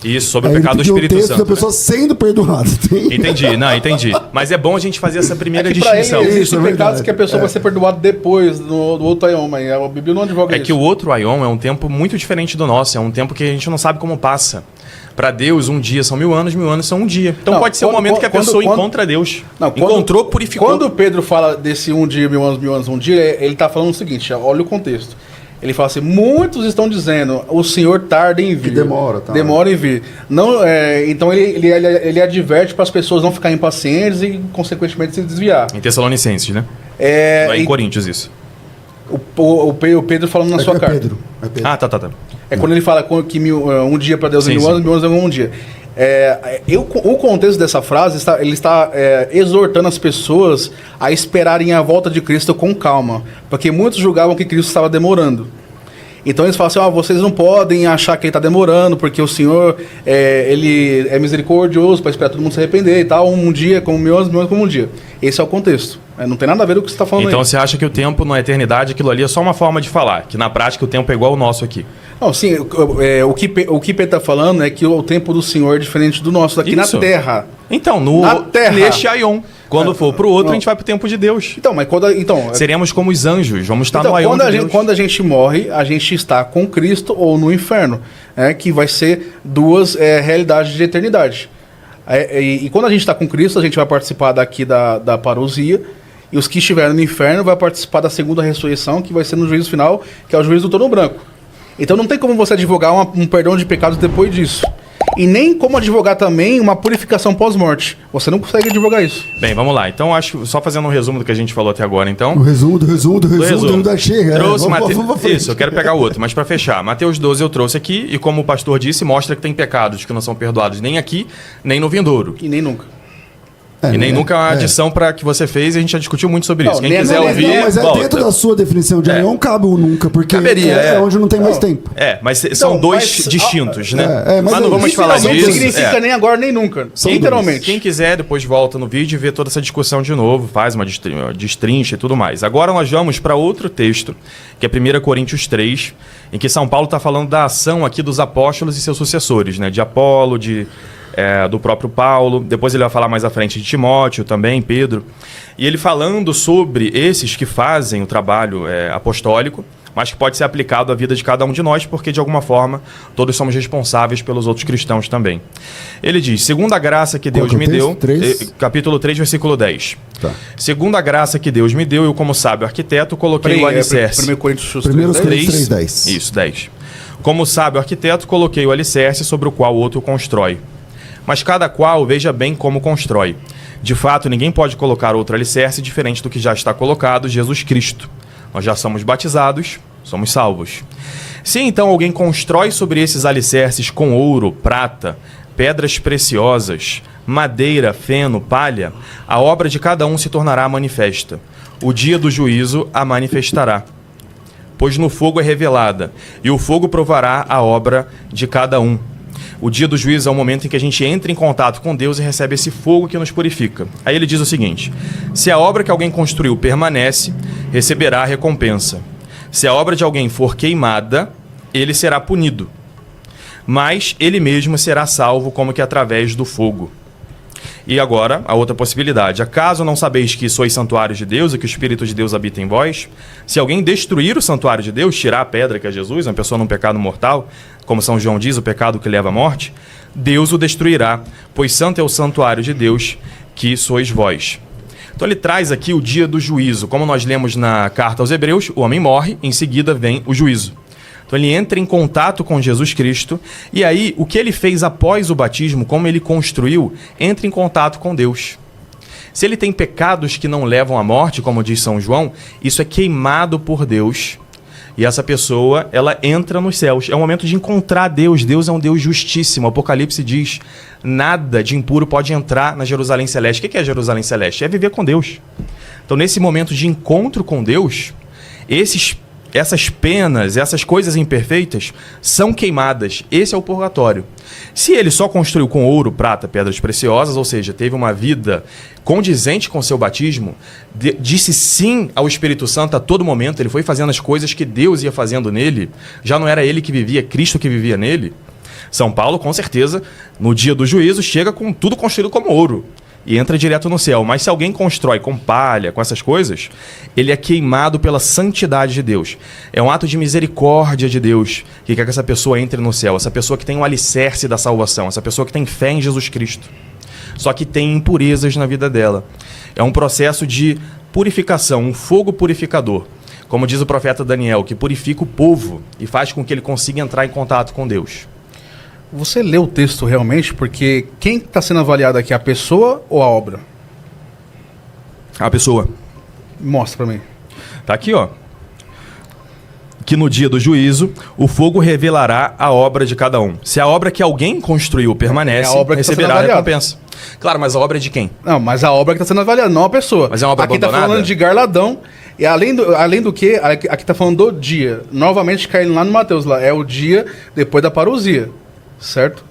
Isso, sobre o pecado do Espírito Santo. O texto da pessoa sendo perdoada. Entendi. Mas é bom a gente fazer essa primeira distinção. Existem pecados que a pessoa vai ser perdoada depois do outro Aion, mas a Bíblia não advoga isso. Que o outro Aion é um tempo muito diferente do nosso. É um tempo que a gente não sabe como passa. Para Deus, um dia são 1000 anos, 1000 anos são um dia. Então pode ser um momento que a pessoa encontra Deus. Encontrou, purificou. Quando Pedro fala desse um dia, 1000 anos, um dia, ele está falando o seguinte, olha o contexto. Ele fala assim, muitos estão dizendo, o Senhor tarda em vir. Que demora, tá? Demora em vir. Não, então ele adverte para as pessoas não ficarem impacientes e, consequentemente, se desviar. Em Tessalonicenses, né? Não é em Coríntios isso. O Pedro falando na sua carta. Pedro. Tá. Quando ele fala que um dia para Deus é 1000 anos, 1000 anos é um dia. O contexto dessa frase, ele está exortando as pessoas a esperarem a volta de Cristo com calma, porque muitos julgavam que Cristo estava demorando. Então eles falam assim, vocês não podem achar que ele está demorando, porque o Senhor ele é misericordioso para esperar todo mundo se arrepender e tal, um dia como 1000 anos, 1000 anos como um dia. Esse é o contexto. Não tem nada a ver com o que você está falando. Então você acha que o tempo na eternidade, aquilo ali é só uma forma de falar, que na prática o tempo é igual ao nosso aqui? Não, sim, o que Pedro está falando é que o tempo do Senhor é diferente do nosso aqui na Terra. Então, neste Aion. Quando for pro outro, a gente vai pro tempo de Deus. Então, mas seremos como os anjos, vamos estar no Aion de Deus. Quando a gente morre, a gente está com Cristo ou no inferno, que vai ser duas realidades de eternidade. E quando a gente está com Cristo, a gente vai participar daqui da parousia, e os que estiverem no inferno vai participar da segunda ressurreição, que vai ser no juízo final, que é o juízo do trono branco. Então não tem como você advogar um perdão de pecados depois disso. e nem como advogar também uma purificação pós-morte. Você não consegue advogar isso. Bem, vamos lá. Então, acho que só fazendo um resumo do que a gente falou até agora, então. O resumo da chega. Trouxe Isso, eu quero pegar o outro, mas para fechar. Mateus 12 eu trouxe aqui, e como o pastor disse, mostra que tem pecados que não são perdoados nem aqui, nem no vindouro. E nem nunca. E nem nunca é uma adição para que você fez, e a gente já discutiu muito sobre isso. Quem quiser não, ouvir, mas volta. dentro da sua definição de não cabe o nunca, porque é onde não tem mais tempo. Mas são dois distintos, né? Mas não vamos falar disso. Não significa nem agora, nem nunca. Literalmente. Quem quiser, depois volta no vídeo e vê toda essa discussão de novo, faz uma destrincha e tudo mais. Agora nós vamos para outro texto, que é 1 Coríntios 3, em que São Paulo está falando da ação aqui dos apóstolos e seus sucessores, né? De Apolo, do próprio Paulo, depois ele vai falar mais à frente de Timóteo também, Pedro, e ele falando sobre esses que fazem o trabalho apostólico, mas que pode ser aplicado à vida de cada um de nós, porque de alguma forma todos somos responsáveis pelos outros cristãos também. Ele diz, segundo a graça que Deus me deu, capítulo 3, versículo 10. Tá. Segundo a graça que Deus me deu, eu como sábio arquiteto coloquei o alicerce. 1 Coríntios 3, 10. Isso, 10. Como sábio arquiteto coloquei o alicerce sobre o qual o outro constrói. Mas cada qual veja bem como constrói. De fato, ninguém pode colocar outro alicerce diferente do que já está colocado, Jesus Cristo. Nós já somos batizados, somos salvos. Se então alguém constrói sobre esses alicerces com ouro, prata, pedras preciosas, madeira, feno, palha, a obra de cada um se tornará manifesta. O dia do juízo a manifestará. Pois no fogo é revelada, e o fogo provará a obra de cada um. O dia do juízo é o momento em que a gente entra em contato com Deus e recebe esse fogo que nos purifica. Aí ele diz o seguinte: se a obra que alguém construiu permanece, receberá a recompensa. Se a obra de alguém for queimada, ele será punido. Mas ele mesmo será salvo como que através do fogo. E agora, a outra possibilidade. Acaso não sabeis que sois santuários de Deus e que o Espírito de Deus habita em vós? Se alguém destruir o santuário de Deus, tirar a pedra que é Jesus, uma pessoa num pecado mortal, como São João diz, o pecado que leva à morte, Deus o destruirá, pois santo é o santuário de Deus, que sois vós. Então ele traz aqui o dia do juízo. Como nós lemos na carta aos Hebreus, o homem morre, em seguida vem o juízo. Então ele entra em contato com Jesus Cristo, e aí o que ele fez após o batismo, como ele construiu, entra em contato com Deus. Se ele tem pecados que não levam à morte, como diz São João, isso é queimado por Deus, e essa pessoa, ela entra nos céus. É o momento de encontrar Deus. Deus é um Deus justíssimo. O Apocalipse diz, nada de impuro pode entrar na Jerusalém Celeste. O que é Jerusalém Celeste? É viver com Deus. Então nesse momento de encontro com Deus, essas penas, essas coisas imperfeitas são queimadas. Esse é o purgatório. Se ele só construiu com ouro, prata, pedras preciosas, ou seja, teve uma vida condizente com seu batismo, disse sim ao Espírito Santo a todo momento, ele foi fazendo as coisas que Deus ia fazendo nele, já não era ele que vivia, Cristo que vivia nele. São Paulo, com certeza, no dia do juízo, chega com tudo construído como ouro e entra direto no céu. Mas se alguém constrói com palha, com essas coisas, ele é queimado pela santidade de Deus. É um ato de misericórdia de Deus que quer que essa pessoa entre no céu. Essa pessoa que tem o alicerce da salvação. Essa pessoa que tem fé em Jesus Cristo. Só que tem impurezas na vida dela. É um processo de purificação, um fogo purificador. Como diz o profeta Daniel, que purifica o povo e faz com que ele consiga entrar em contato com Deus. Você leu o texto realmente? Porque quem está sendo avaliado aqui, a pessoa ou a obra? A pessoa. Mostra para mim. Tá aqui, ó. Que no dia do juízo, o fogo revelará a obra de cada um. Se a obra que alguém construiu permanece, receberá a recompensa. Claro, mas a obra é de quem? Não, mas a obra que está sendo avaliada, não a pessoa. Mas é uma obra abandonada? Aqui está falando de garladão. E além do que, aqui está falando do dia. Novamente caindo lá no Mateus, lá é o dia depois da parousia. Certo?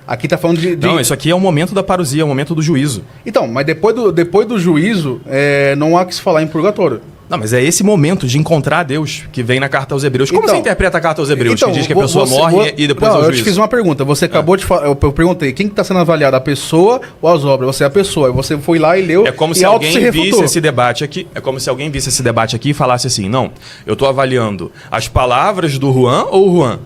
Aqui tá falando de... Não, isso aqui é o momento da parousia, é o momento do juízo. Então, mas depois do juízo, não há que se falar em purgatório. Não, mas é esse momento de encontrar Deus que vem na carta aos Hebreus. Como você interpreta a carta aos Hebreus? Que diz que a pessoa morre e depois é o juízo. Eu te fiz uma pergunta. Você acabou de falar... Eu perguntei, quem que tá sendo avaliado? A pessoa ou as obras? Você é a pessoa. Você foi lá e leu. É como se alguém visse esse debate aqui. É como se alguém visse esse debate aqui e falasse assim, não, eu tô avaliando as palavras do Juan ou o Juan?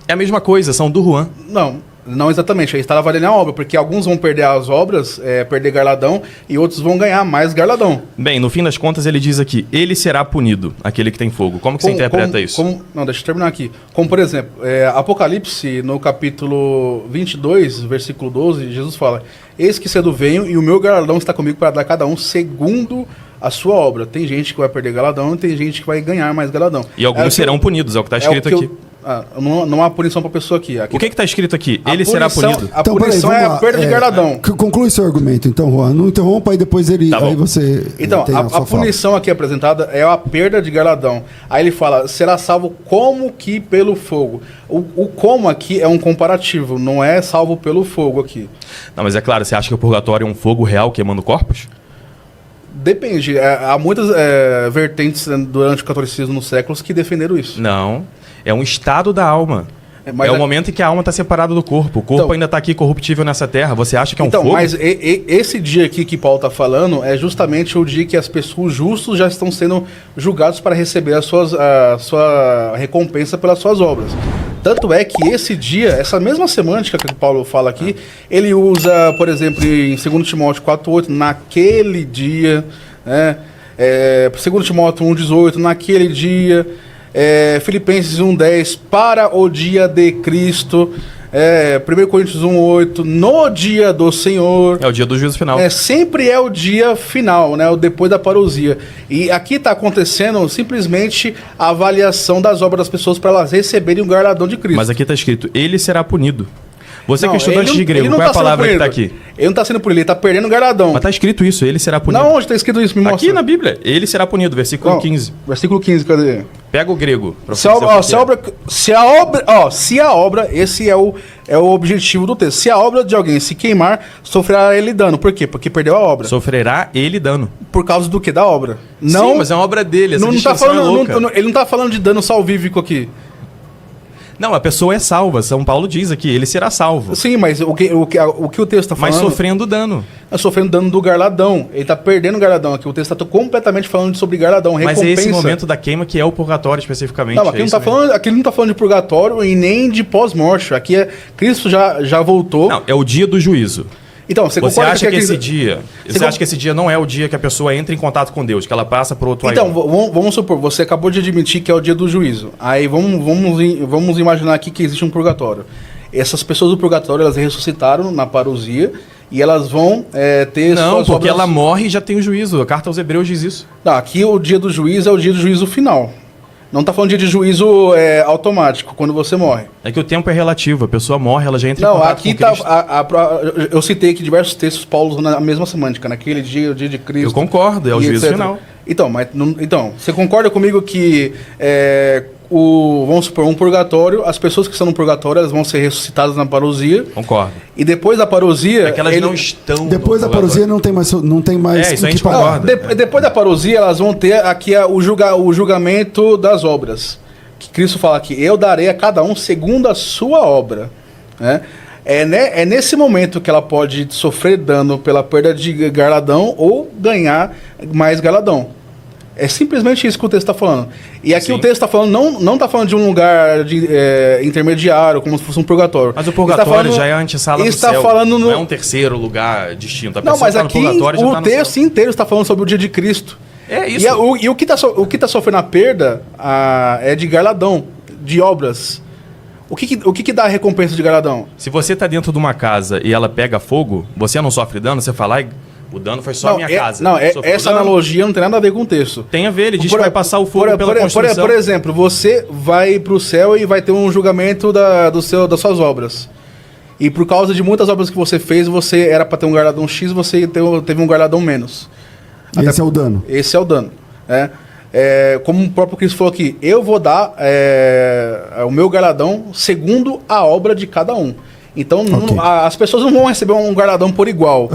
É a mesma coisa, são do Juan. Não, Não exatamente, aí está avaliando a obra, porque alguns vão perder as obras, perder galardão, e outros vão ganhar mais galardão. Bem, no fim das contas ele diz aqui, ele será punido, aquele que tem fogo. Como que você interpreta isso? Não, deixa eu terminar aqui. Como, por exemplo, Apocalipse, no capítulo 22, versículo 12, Jesus fala, eis que cedo venho e o meu galardão está comigo para dar a cada um segundo a sua obra. Tem gente que vai perder galardão e tem gente que vai ganhar mais galardão. E alguns serão punidos, é o que está escrito aqui. Não há punição para a pessoa aqui. O que está escrito aqui? Ele será punido. A punição é a perda de galardão. Conclui seu argumento, então, Juan. Não interrompa, aí depois ele. Tá aí você. Então, a punição aqui apresentada é a perda de galardão. Aí ele fala, será salvo como que pelo fogo. O como aqui é um comparativo, não é salvo pelo fogo aqui. Não, mas é claro, você acha que o purgatório é um fogo real queimando corpos? Depende. Há muitas vertentes durante o catolicismo nos séculos que defenderam isso. Não. É um estado da alma. É o momento em que a alma está separada do corpo. O corpo ainda está aqui corruptível nessa terra. Você acha que é um fogo? Mas esse dia aqui que Paulo está falando é justamente o dia que as pessoas justos já estão sendo julgados para receber a sua recompensa pelas suas obras. Tanto é que esse dia, essa mesma semântica que o Paulo fala aqui, ele usa, por exemplo, em 2 Timóteo 4,8, naquele dia, né? 2 Timóteo 1,18, naquele dia, Filipenses 1,10, para o dia de Cristo, 1 Coríntios 1,8, no dia do Senhor. É o dia do juízo final. Sempre é o dia final, né? O depois da parousia. E aqui está acontecendo simplesmente a avaliação das obras das pessoas para elas receberem o galardão de Cristo. Mas aqui está escrito, ele será punido. Você que é estudante de grego, qual é a palavra que está aqui? Ele não está sendo punido, ele está perdendo o galardão. Mas está escrito isso, ele será punido. Não, onde está escrito isso? Me mostra. Aqui na Bíblia, ele será punido, versículo 15. Versículo 15, cadê? Pega o grego. Se a obra, esse é o objetivo do texto. Se a obra de alguém se queimar, sofrerá ele dano. Por quê? Porque perdeu a obra. Sofrerá ele dano. Por causa do que? Da obra. Não, sim, mas é uma obra dele. Essa não tá falando, ele não está falando de dano salvífico aqui. Não, a pessoa é salva. São Paulo diz aqui, ele será salvo. Sim, mas o que o texto está falando... Mas sofrendo dano. Sofrendo dano do galardão. Ele está perdendo o galardão aqui. O texto está completamente falando sobre galardão, recompensa. Mas é esse momento da queima que é o purgatório especificamente. Não, aqui não está falando de purgatório e nem de pós-morte. Aqui Cristo já voltou. Não, é o dia do juízo. Então, você acha que esse dia... Você acha que esse dia não é o dia que a pessoa entra em contato com Deus, que ela passa por outro Então, vamos supor, você acabou de admitir que é o dia do juízo. Aí vamos imaginar aqui que existe um purgatório. Essas pessoas do purgatório, elas ressuscitaram na parousia e elas vão ter Não, suas porque obras... ela morre e já tem o juízo. A carta aos Hebreus diz isso. Não, aqui o dia do juízo é o dia do juízo final. Não está falando de dia de juízo automático, quando você morre. É que o tempo é relativo, a pessoa morre, ela já entra em contato com Cristo. Eu citei aqui diversos textos, Paulo, na mesma semântica, naquele dia, o dia de Cristo. Eu concordo, é o juízo final. Então, você concorda comigo que vamos supor, um purgatório, as pessoas que estão no purgatório, elas vão ser ressuscitadas na parousia. Concordo. E depois da parousia... É que elas não estão depois da parousia não tem mais isso a gente concorda. Depois da parousia, elas vão ter aqui o julgamento das obras. Que Cristo fala aqui, eu darei a cada um segundo a sua obra. Né? É nesse momento que ela pode sofrer dano pela perda de galardão ou ganhar mais galardão. É simplesmente isso que o texto está falando. E aqui Sim. O texto está falando, não está falando de um lugar intermediário, como se fosse um purgatório. Mas o purgatório já é a antessala do céu. Não é um terceiro lugar distinto. A não, mas aqui o texto inteiro está falando sobre o dia de Cristo. É isso. E o que está sofrendo a perda é de galardão, de obras. O que dá a recompensa de galardão? Se você está dentro de uma casa e ela pega fogo, você não sofre dano, você fala... O dano foi só a minha casa. Não, essa analogia não tem nada a ver com o texto. Tem a ver, ele diz que vai passar o fogo pela construção. Por exemplo, você vai para o céu e vai ter um julgamento das suas obras. E por causa de muitas obras que você fez, você era para ter um galardão X, você teve um galardão menos. Esse é o dano. Esse é o dano. Como o próprio Cristo falou aqui, eu vou dar o meu galardão segundo a obra de cada um. Então, okay. As pessoas não vão receber um galardão por igual.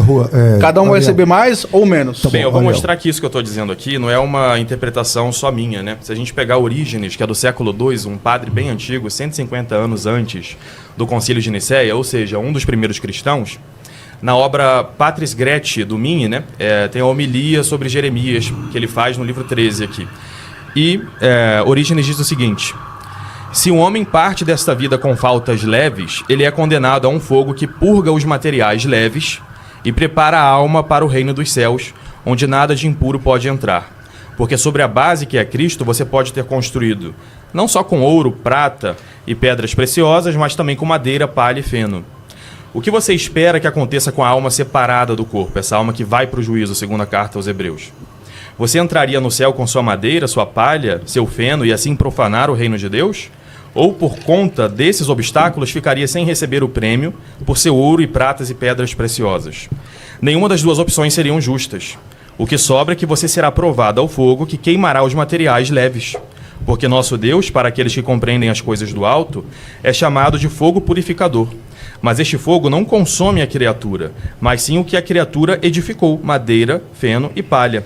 Cada um vai receber mais ou menos. Bem, eu vou mostrar que isso que eu estou dizendo aqui não é uma interpretação só minha, né? Se a gente pegar Orígenes, que é do século II, um padre bem antigo, 150 anos antes do Concílio de Nicéia, ou seja, um dos primeiros cristãos, na obra Patris Grete, do Mini, né? Tem a homilia sobre Jeremias, que ele faz no livro 13 aqui. E Orígenes diz o seguinte... Se um homem parte desta vida com faltas leves, ele é condenado a um fogo que purga os materiais leves e prepara a alma para o reino dos céus, onde nada de impuro pode entrar. Porque sobre a base que é Cristo, você pode ter construído, não só com ouro, prata e pedras preciosas, mas também com madeira, palha e feno. O que você espera que aconteça com a alma separada do corpo, essa alma que vai para o juízo, segundo a carta aos Hebreus? Você entraria no céu com sua madeira, sua palha, seu feno e assim profanar o reino de Deus? Ou por conta desses obstáculos ficaria sem receber o prêmio por seu ouro e pratas e pedras preciosas? Nenhuma das duas opções seriam justas. O que sobra é que você será provado ao fogo que queimará os materiais leves. Porque nosso Deus, para aqueles que compreendem as coisas do alto, é chamado de fogo purificador. Mas este fogo não consome a criatura, mas sim o que a criatura edificou, madeira, feno e palha.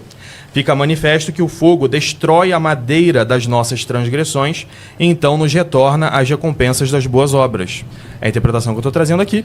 Fica manifesto que o fogo destrói a madeira das nossas transgressões e então nos retorna as recompensas das boas obras. É a interpretação que eu estou trazendo aqui.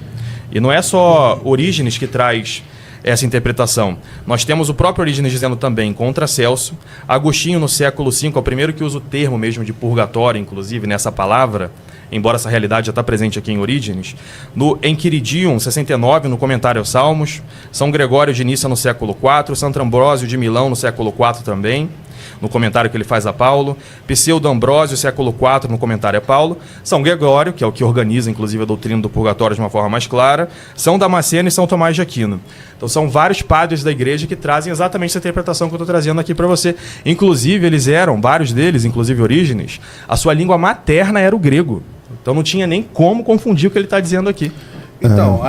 E não é só Orígenes que traz essa interpretação. Nós temos o próprio Orígenes dizendo também contra Celso. Agostinho, no século V, é o primeiro que usa o termo mesmo de purgatório, inclusive, nessa palavra, embora essa realidade já está presente aqui em Orígenes. No Enquiridium 69, no comentário aos Salmos. São Gregório de Nissa, no século IV. Santo Ambrósio de Milão, no século IV também, no comentário que ele faz a Paulo. Pseudo Ambrósio, século IV, no comentário a Paulo. São Gregório, que é o que organiza, inclusive, a doutrina do purgatório de uma forma mais clara. São Damasceno e São Tomás de Aquino. Então são vários padres da igreja que trazem exatamente essa interpretação que eu estou trazendo aqui para você. Inclusive, eles eram, vários deles, inclusive Orígenes, a sua língua materna era o grego. Então não tinha nem como confundir o que ele está dizendo aqui. Então,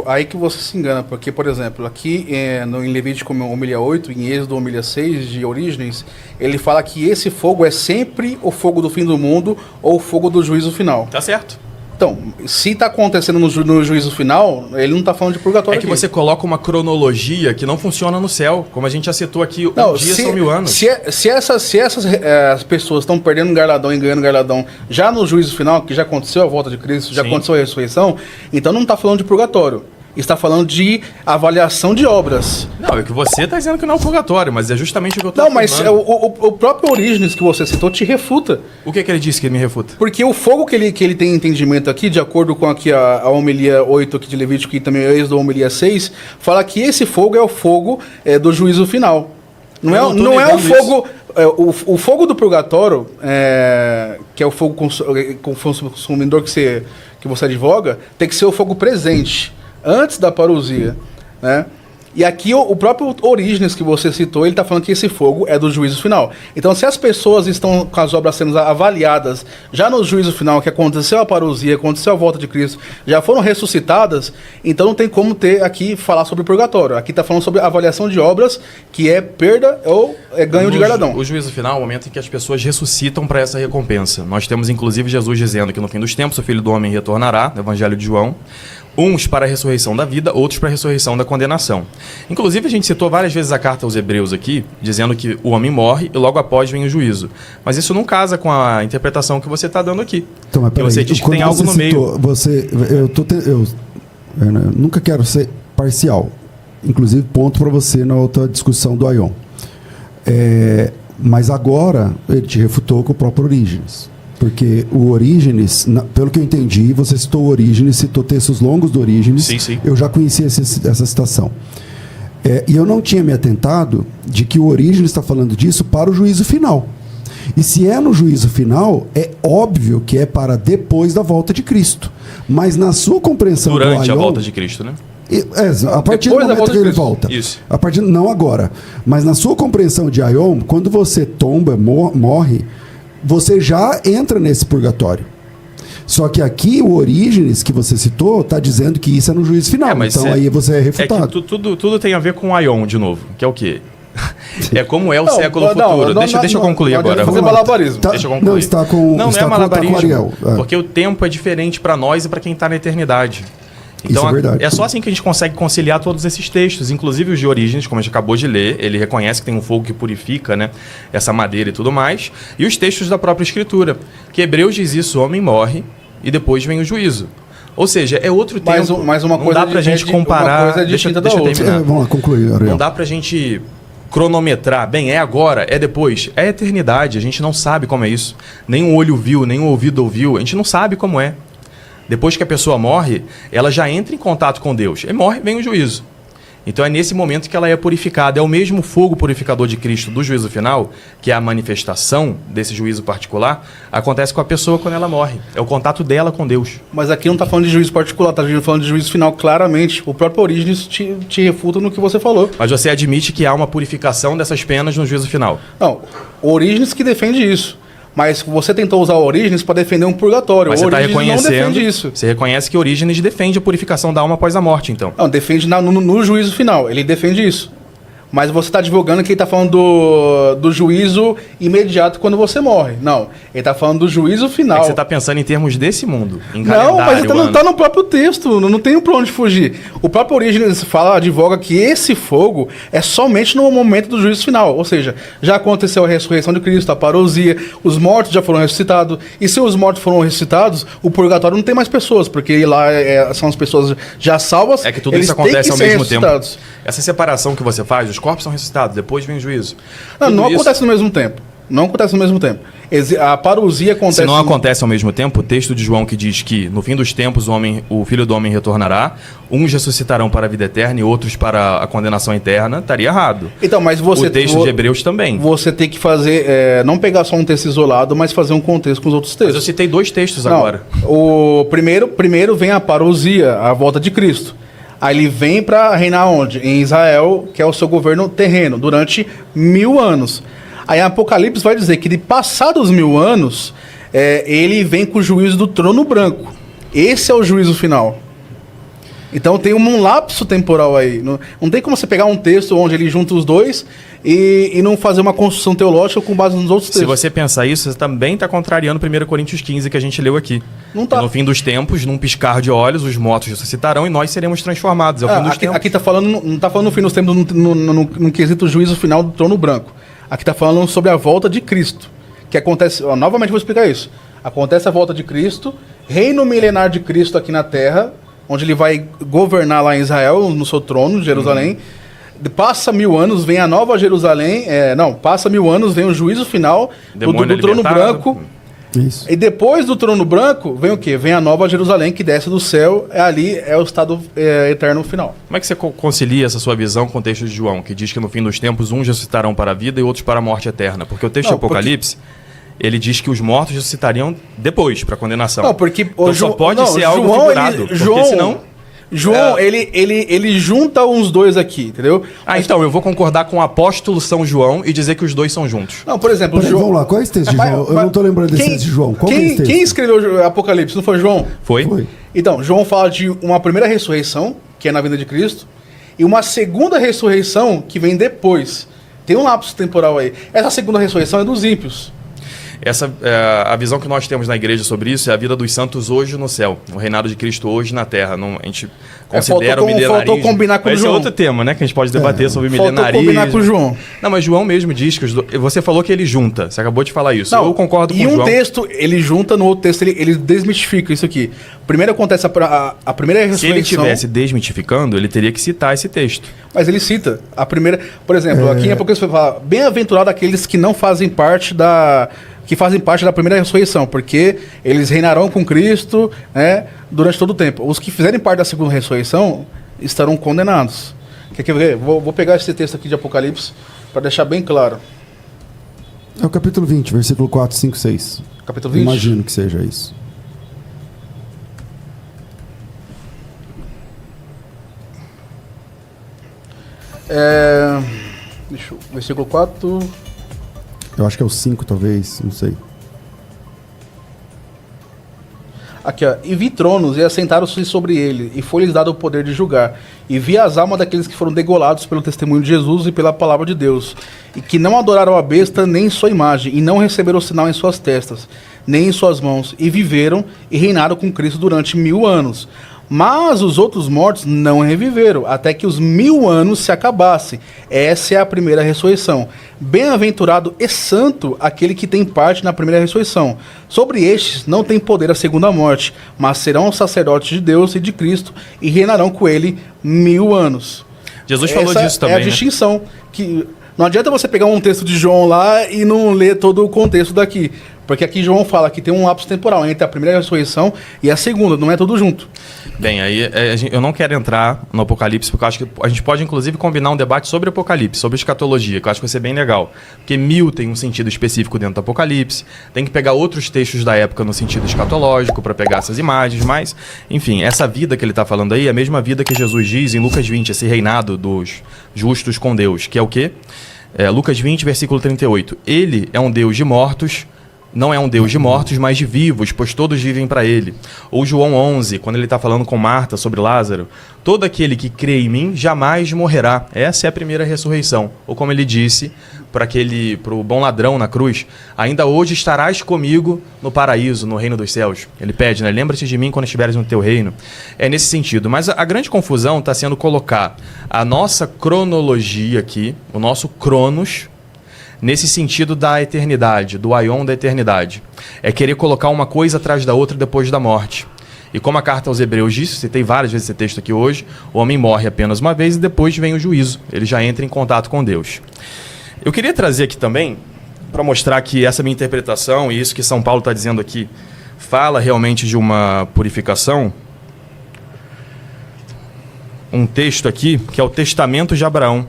aí que você se engana, porque, por exemplo, aqui em Levítico homilia 8, em Êxodo homilia 6 de Orígenes, ele fala que esse fogo é sempre o fogo do fim do mundo ou o fogo do juízo final. Tá certo. Então, se está acontecendo no juízo final, ele não está falando de purgatório. É que aqui você coloca uma cronologia que não funciona no céu, como a gente já citou aqui, um dia são 1000 anos. Se essas pessoas estão perdendo galardão e ganhando galardão já no juízo final, que já aconteceu a volta de Cristo, já aconteceu a ressurreição, então não está falando de purgatório. Está falando de avaliação de obras. Não, é que você está dizendo que não é um purgatório, mas é justamente o que eu estou falando. Não, mas o próprio Orígenes que você citou te refuta. O que ele disse que ele me refuta? Porque o fogo que ele tem entendimento aqui, de acordo com aqui a homilia 8 aqui de Levítico e também a Êxodo homilia 6, fala que esse fogo é o fogo do juízo final. Não é o fogo... o fogo do purgatório, que é o fogo consumidor que você advoga, tem que ser o fogo presente, antes da parousia, né? E aqui o próprio Orígenes que você citou, ele está falando que esse fogo é do juízo final. Então, se as pessoas estão com as obras sendo avaliadas já no juízo final, que aconteceu a parousia, aconteceu a volta de Cristo, já foram ressuscitadas, então não tem como falar sobre purgatório. Aqui está falando sobre avaliação de obras, que é perda ou ganho de galardão. O juízo final é o momento em que as pessoas ressuscitam para essa recompensa. Nós temos, inclusive, Jesus dizendo que no fim dos tempos o Filho do Homem retornará, no Evangelho de João. Uns para a ressurreição da vida, outros para a ressurreição da condenação. Inclusive, a gente citou várias vezes a carta aos Hebreus aqui, dizendo que o homem morre e logo após vem o juízo. Mas isso não casa com a interpretação que você está dando aqui. Então, mas você diz que tem algo no meio. Eu nunca quero ser parcial. Inclusive, ponto para você na outra discussão do Aion. Mas agora, ele te refutou com o próprio Orígenes. Porque o Orígenes, pelo que eu entendi, você citou o Orígenes, citou textos longos do Orígenes. Sim, sim. Eu já conhecia essa citação. E eu não tinha me atentado de que o Orígenes está falando disso para o juízo final. E se é no juízo final, é óbvio que é para depois da volta de Cristo. Mas na sua compreensão durante a volta de Cristo, né? A partir do momento que ele volta. Isso. Não agora. Mas na sua compreensão de Aion, quando você tomba, morre, você já entra nesse purgatório. Só que aqui o Orígenes que você citou está dizendo que isso é no juízo final. Então aí você é refutado. É que tudo tem a ver com o Aion de novo, que é o quê? É como é o século futuro. Deixa eu concluir agora. Fazer malabarismo. Deixa eu concluir. Não, está com não é malabarismo. Ariel. Porque o tempo é diferente para nós e para quem está na eternidade. Então, é só assim que a gente consegue conciliar todos esses textos, inclusive os de Orígenes, como a gente acabou de ler, ele reconhece que tem um fogo que purifica, né, essa madeira e tudo mais, e os textos da própria Escritura, que Hebreus diz isso, o homem morre e depois vem o juízo. Ou seja, é outro tempo. Mas uma coisa não dá pra gente comparar. Uma coisa é distinta da outra. Vamos lá, concluir, Ariel. Não dá pra gente cronometrar, bem, é agora, é depois, é eternidade, a gente não sabe como é isso. Nenhum olho viu, nenhum ouvido ouviu, a gente não sabe como é. Depois que a pessoa morre, ela já entra em contato com Deus. E morre, vem o juízo. Então é nesse momento que ela é purificada. É o mesmo fogo purificador de Cristo do juízo final, que é a manifestação desse juízo particular, acontece com a pessoa quando ela morre. É o contato dela com Deus. Mas aqui não está falando de juízo particular, está falando de juízo final claramente. O próprio Orígenes te refuta no que você falou. Mas você admite que há uma purificação dessas penas no juízo final? Não, o Orígenes que defende isso. Mas você tentou usar o Orígenes para defender um purgatório. Mas o você está Orígenes não reconhecendo defende isso. Você reconhece que Orígenes defende a purificação da alma após a morte, então. Não, defende no juízo final. Ele defende isso. Mas você está divulgando que ele está falando do juízo imediato quando você morre. Não, ele está falando do juízo final. É que você está pensando em termos desse mundo, em Não, mas calendário, está no próprio texto, não tem para onde fugir. O próprio Orígenes advoga que esse fogo é somente no momento do juízo final. Ou seja, já aconteceu a ressurreição de Cristo, a parousia, os mortos já foram ressuscitados. E se os mortos foram ressuscitados, o purgatório não tem mais pessoas, porque lá são as pessoas já salvas. É que tudo eles isso têm acontece que ao ser mesmo tempo. ressuscitados. Essa separação que você faz, os corpos são ressuscitados, depois vem o juízo. Não Tudo isso- acontece no mesmo tempo. Não acontece no mesmo tempo. A parousia acontece... Se não acontece ao mesmo tempo, o texto de João que diz que no fim dos tempos o Filho do Homem retornará, uns ressuscitarão para a vida eterna e outros para a condenação eterna, estaria errado. Então, mas você... O texto de Hebreus também. Você tem que fazer... não pegar só um texto isolado, mas fazer um contexto com os outros Mas eu textos. citei 2 textos Não, agora. O primeiro vem a parousia, a volta de Cristo. Aí ele vem para reinar onde? Em Israel, que é o seu governo terreno, durante 1000 anos. Aí Apocalipse vai dizer que de passados 1000 anos, ele vem com o juízo do trono branco. Esse é o juízo final. Então tem um lapso temporal aí. Não tem como você pegar um texto onde ele junta os dois e não fazer uma construção teológica com base nos outros Se textos. você pensar isso, você também está contrariando 1 Coríntios 15 que a gente leu aqui. Não tá. Que no fim dos tempos, num piscar de olhos, os mortos ressuscitarão e nós seremos transformados. É o fim dos tempos. Aqui tá falando, não tá falando no fim dos tempos no quesito juízo final do trono branco. Aqui tá falando sobre a volta de Cristo. Que acontece, novamente vou explicar isso. Acontece a volta de Cristo, reino milenar de Cristo aqui na terra, onde ele vai governar lá em Israel, no seu trono, Jerusalém. Passa 1000 anos, vem a nova Jerusalém. Passa 1000 anos, vem o juízo final do trono branco. Isso. E depois do trono branco, vem o quê? Vem a nova Jerusalém que desce do céu. Ali é o estado eterno final. Como é que você concilia essa sua visão com o texto de João, que diz que no fim dos tempos uns ressuscitarão para a vida e outros para a morte eterna? Porque o texto de Apocalipse, ele diz que os mortos ressuscitariam depois, para a condenação. Não, porque então só pode ser algo figurado, porque senão... João, ele junta uns dois aqui, entendeu? Então, eu vou concordar com o apóstolo São João e dizer que os dois são juntos. Não, por exemplo... Peraí, vamos lá, qual é esse texto de João? Eu não estou lembrando desse texto de João. Qual é esse texto? Quem escreveu Apocalipse? Não foi João? Foi? Então, João fala de uma primeira ressurreição, que é na vinda de Cristo, e uma segunda ressurreição que vem depois. Tem um lapso temporal aí. Essa segunda ressurreição é dos ímpios. A visão que nós temos na igreja sobre isso é a vida dos santos hoje no céu, o reinado de Cristo hoje na terra. A gente considera o milenarismo. Faltou combinar com o João. Esse é outro tema, né? Que a gente pode debater sobre milenarismo. Faltou combinar com o João. Não, mas João mesmo diz que você falou que ele junta. Você acabou de falar isso. Não, eu concordo com o João. João. E um texto, ele junta, no outro texto, ele desmistifica isso aqui. Primeiro acontece a primeira ressurreição. Se ele estivesse desmitificando, ele teria que citar esse texto. Mas ele cita a primeira... Por exemplo, aqui em Apocalipse fala: bem-aventurado aqueles que não fazem parte da... que fazem parte da primeira ressurreição, porque eles reinarão com Cristo, né, durante todo o tempo. Os que fizerem parte da segunda ressurreição estarão condenados. Quer ver? Vou pegar esse texto aqui de Apocalipse para deixar bem claro. É o capítulo 20, versículo 4, 5, 6. Capítulo 20? Imagino que seja isso. Versículo 4... Eu acho que é o 5, talvez, não sei. Aqui, ó. E vi tronos, e assentaram-se sobre ele, e foi-lhes dado o poder de julgar. E vi as almas daqueles que foram degolados pelo testemunho de Jesus e pela palavra de Deus, e que não adoraram a besta nem sua imagem, e não receberam o sinal em suas testas, nem em suas mãos, e viveram e reinaram com Cristo durante 1000 anos. Mas os outros mortos não reviveram, até que os 1000 anos se acabassem. Essa é a primeira ressurreição. Bem-aventurado e santo aquele que tem parte na primeira ressurreição. Sobre estes não tem poder a segunda morte, mas serão sacerdotes de Deus e de Cristo, e reinarão com ele 1000 anos. Jesus falou disso também, é a distinção que... Não adianta você pegar um texto de João lá e não ler todo o contexto daqui. Porque aqui João fala que tem um lapso temporal entre a primeira ressurreição e a segunda, não é tudo junto. Bem, aí eu não quero entrar no Apocalipse, porque eu acho que a gente pode, inclusive, combinar um debate sobre Apocalipse, sobre escatologia, que eu acho que vai ser bem legal. Porque 1000 tem um sentido específico dentro do Apocalipse, tem que pegar outros textos da época no sentido escatológico para pegar essas imagens, mas, enfim, essa vida que ele está falando aí é a mesma vida que Jesus diz em Lucas 20, esse reinado dos justos com Deus, que é o quê? Lucas 20, versículo 38. Ele é um Deus de mortos, não é um Deus de mortos, mas de vivos, pois todos vivem para ele. Ou João 11, quando ele está falando com Marta sobre Lázaro, todo aquele que crê em mim jamais morrerá. Essa é a primeira ressurreição. Ou como ele disse para o bom ladrão na cruz, ainda hoje estarás comigo no paraíso, no reino dos céus. Ele pede, né? Lembra-te de mim quando estiveres no teu reino. É nesse sentido. Mas a grande confusão está sendo colocar a nossa cronologia aqui, o nosso cronos, nesse sentido da eternidade, do aion da eternidade. É querer colocar uma coisa atrás da outra depois da morte. E como a carta aos Hebreus diz, citei várias vezes esse texto aqui hoje, o homem morre apenas uma vez e depois vem o juízo. Ele já entra em contato com Deus. Eu queria trazer aqui também, para mostrar que essa minha interpretação, e isso que São Paulo está dizendo aqui, fala realmente de uma purificação, um texto aqui, que é o Testamento de Abraão.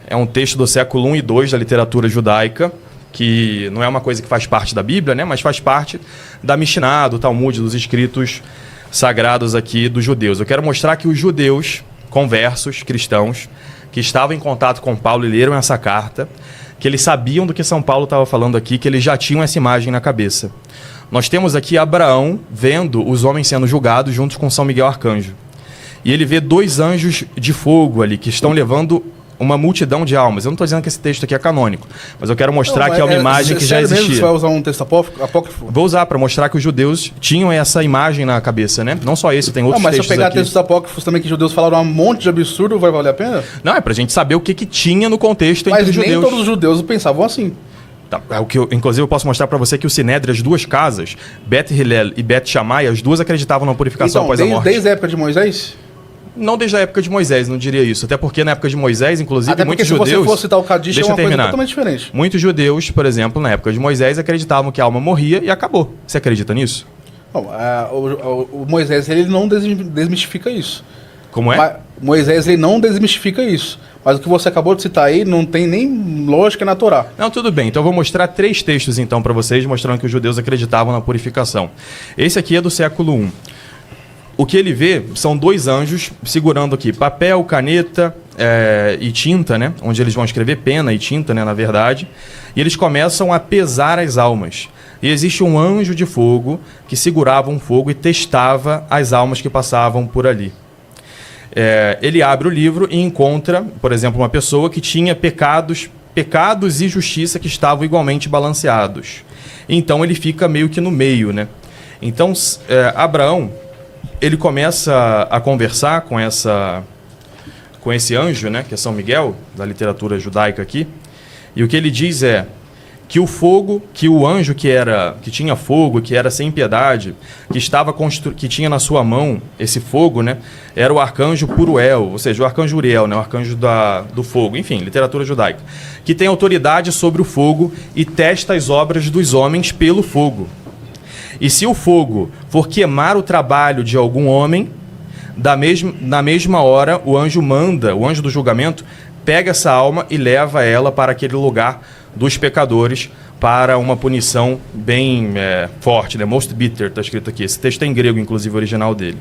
É um texto do século I e II da literatura judaica, que não é uma coisa que faz parte da Bíblia, né, mas faz parte da Mishnah, do Talmud, dos escritos sagrados aqui dos judeus. Eu quero mostrar que os judeus, conversos, cristãos, que estavam em contato com Paulo e leram essa carta, que eles sabiam do que São Paulo estava falando aqui, que eles já tinham essa imagem na cabeça. Nós temos aqui Abraão vendo os homens sendo julgados juntos com São Miguel Arcanjo. E ele vê 2 anjos de fogo ali, que estão levando uma multidão de almas. Eu não estou dizendo que esse texto aqui é canônico, mas eu quero mostrar que é uma imagem que já existia. Mesmo, você vai usar um texto apócrifo? Vou usar para mostrar que os judeus tinham essa imagem na cabeça, né? Não só esse, tem outros textos aqui. Mas se eu pegar textos apócrifos também que os judeus falaram um monte de absurdo, vai valer a pena? Não, é pra gente saber o que tinha no contexto entre os judeus. Mas nem todos os judeus pensavam assim. Tá, inclusive eu posso mostrar para você que o Sinédrio, as 2 casas, Bet Hillel e Bet Shammai, as 2 acreditavam na purificação após a morte. Desde a época de Moisés? Não desde a época de Moisés, não diria isso. Até porque na época de Moisés, inclusive, até muitos judeus... se você fosse citar o Kadish, é uma coisa totalmente diferente. Muitos judeus, por exemplo, na época de Moisés, acreditavam que a alma morria e acabou. Você acredita nisso? Não, o Moisés, ele não desmistifica isso. Como é? Moisés, ele não desmistifica isso. Mas o que você acabou de citar aí não tem nem lógica na Torá. Não, tudo bem. Então eu vou mostrar 3 textos então para vocês, mostrando que os judeus acreditavam na purificação. Esse aqui é do século I. O que ele vê são 2 anjos segurando aqui papel, caneta e tinta, né? Onde eles vão escrever pena e tinta, né? Na verdade. E eles começam a pesar as almas. E existe um anjo de fogo que segurava um fogo e testava as almas que passavam por ali. Ele abre o livro e encontra, por exemplo, uma pessoa que tinha pecados e justiça que estavam igualmente balanceados. Então ele fica meio que no meio, né? Então Abraão, ele começa a conversar com esse anjo, né, que é São Miguel, da literatura judaica aqui, e o que ele diz é que o anjo que tinha fogo, que era sem piedade, que tinha na sua mão esse fogo, né, era o arcanjo Puruel, ou seja, o arcanjo Uriel, né, o arcanjo do fogo, enfim, literatura judaica, que tem autoridade sobre o fogo e testa as obras dos homens pelo fogo. E se o fogo for queimar o trabalho de algum homem, na mesma hora o anjo do julgamento, pega essa alma e leva ela para aquele lugar dos pecadores para uma punição bem forte, né? Most bitter, está escrito aqui. Esse texto é em grego, inclusive, o original dele.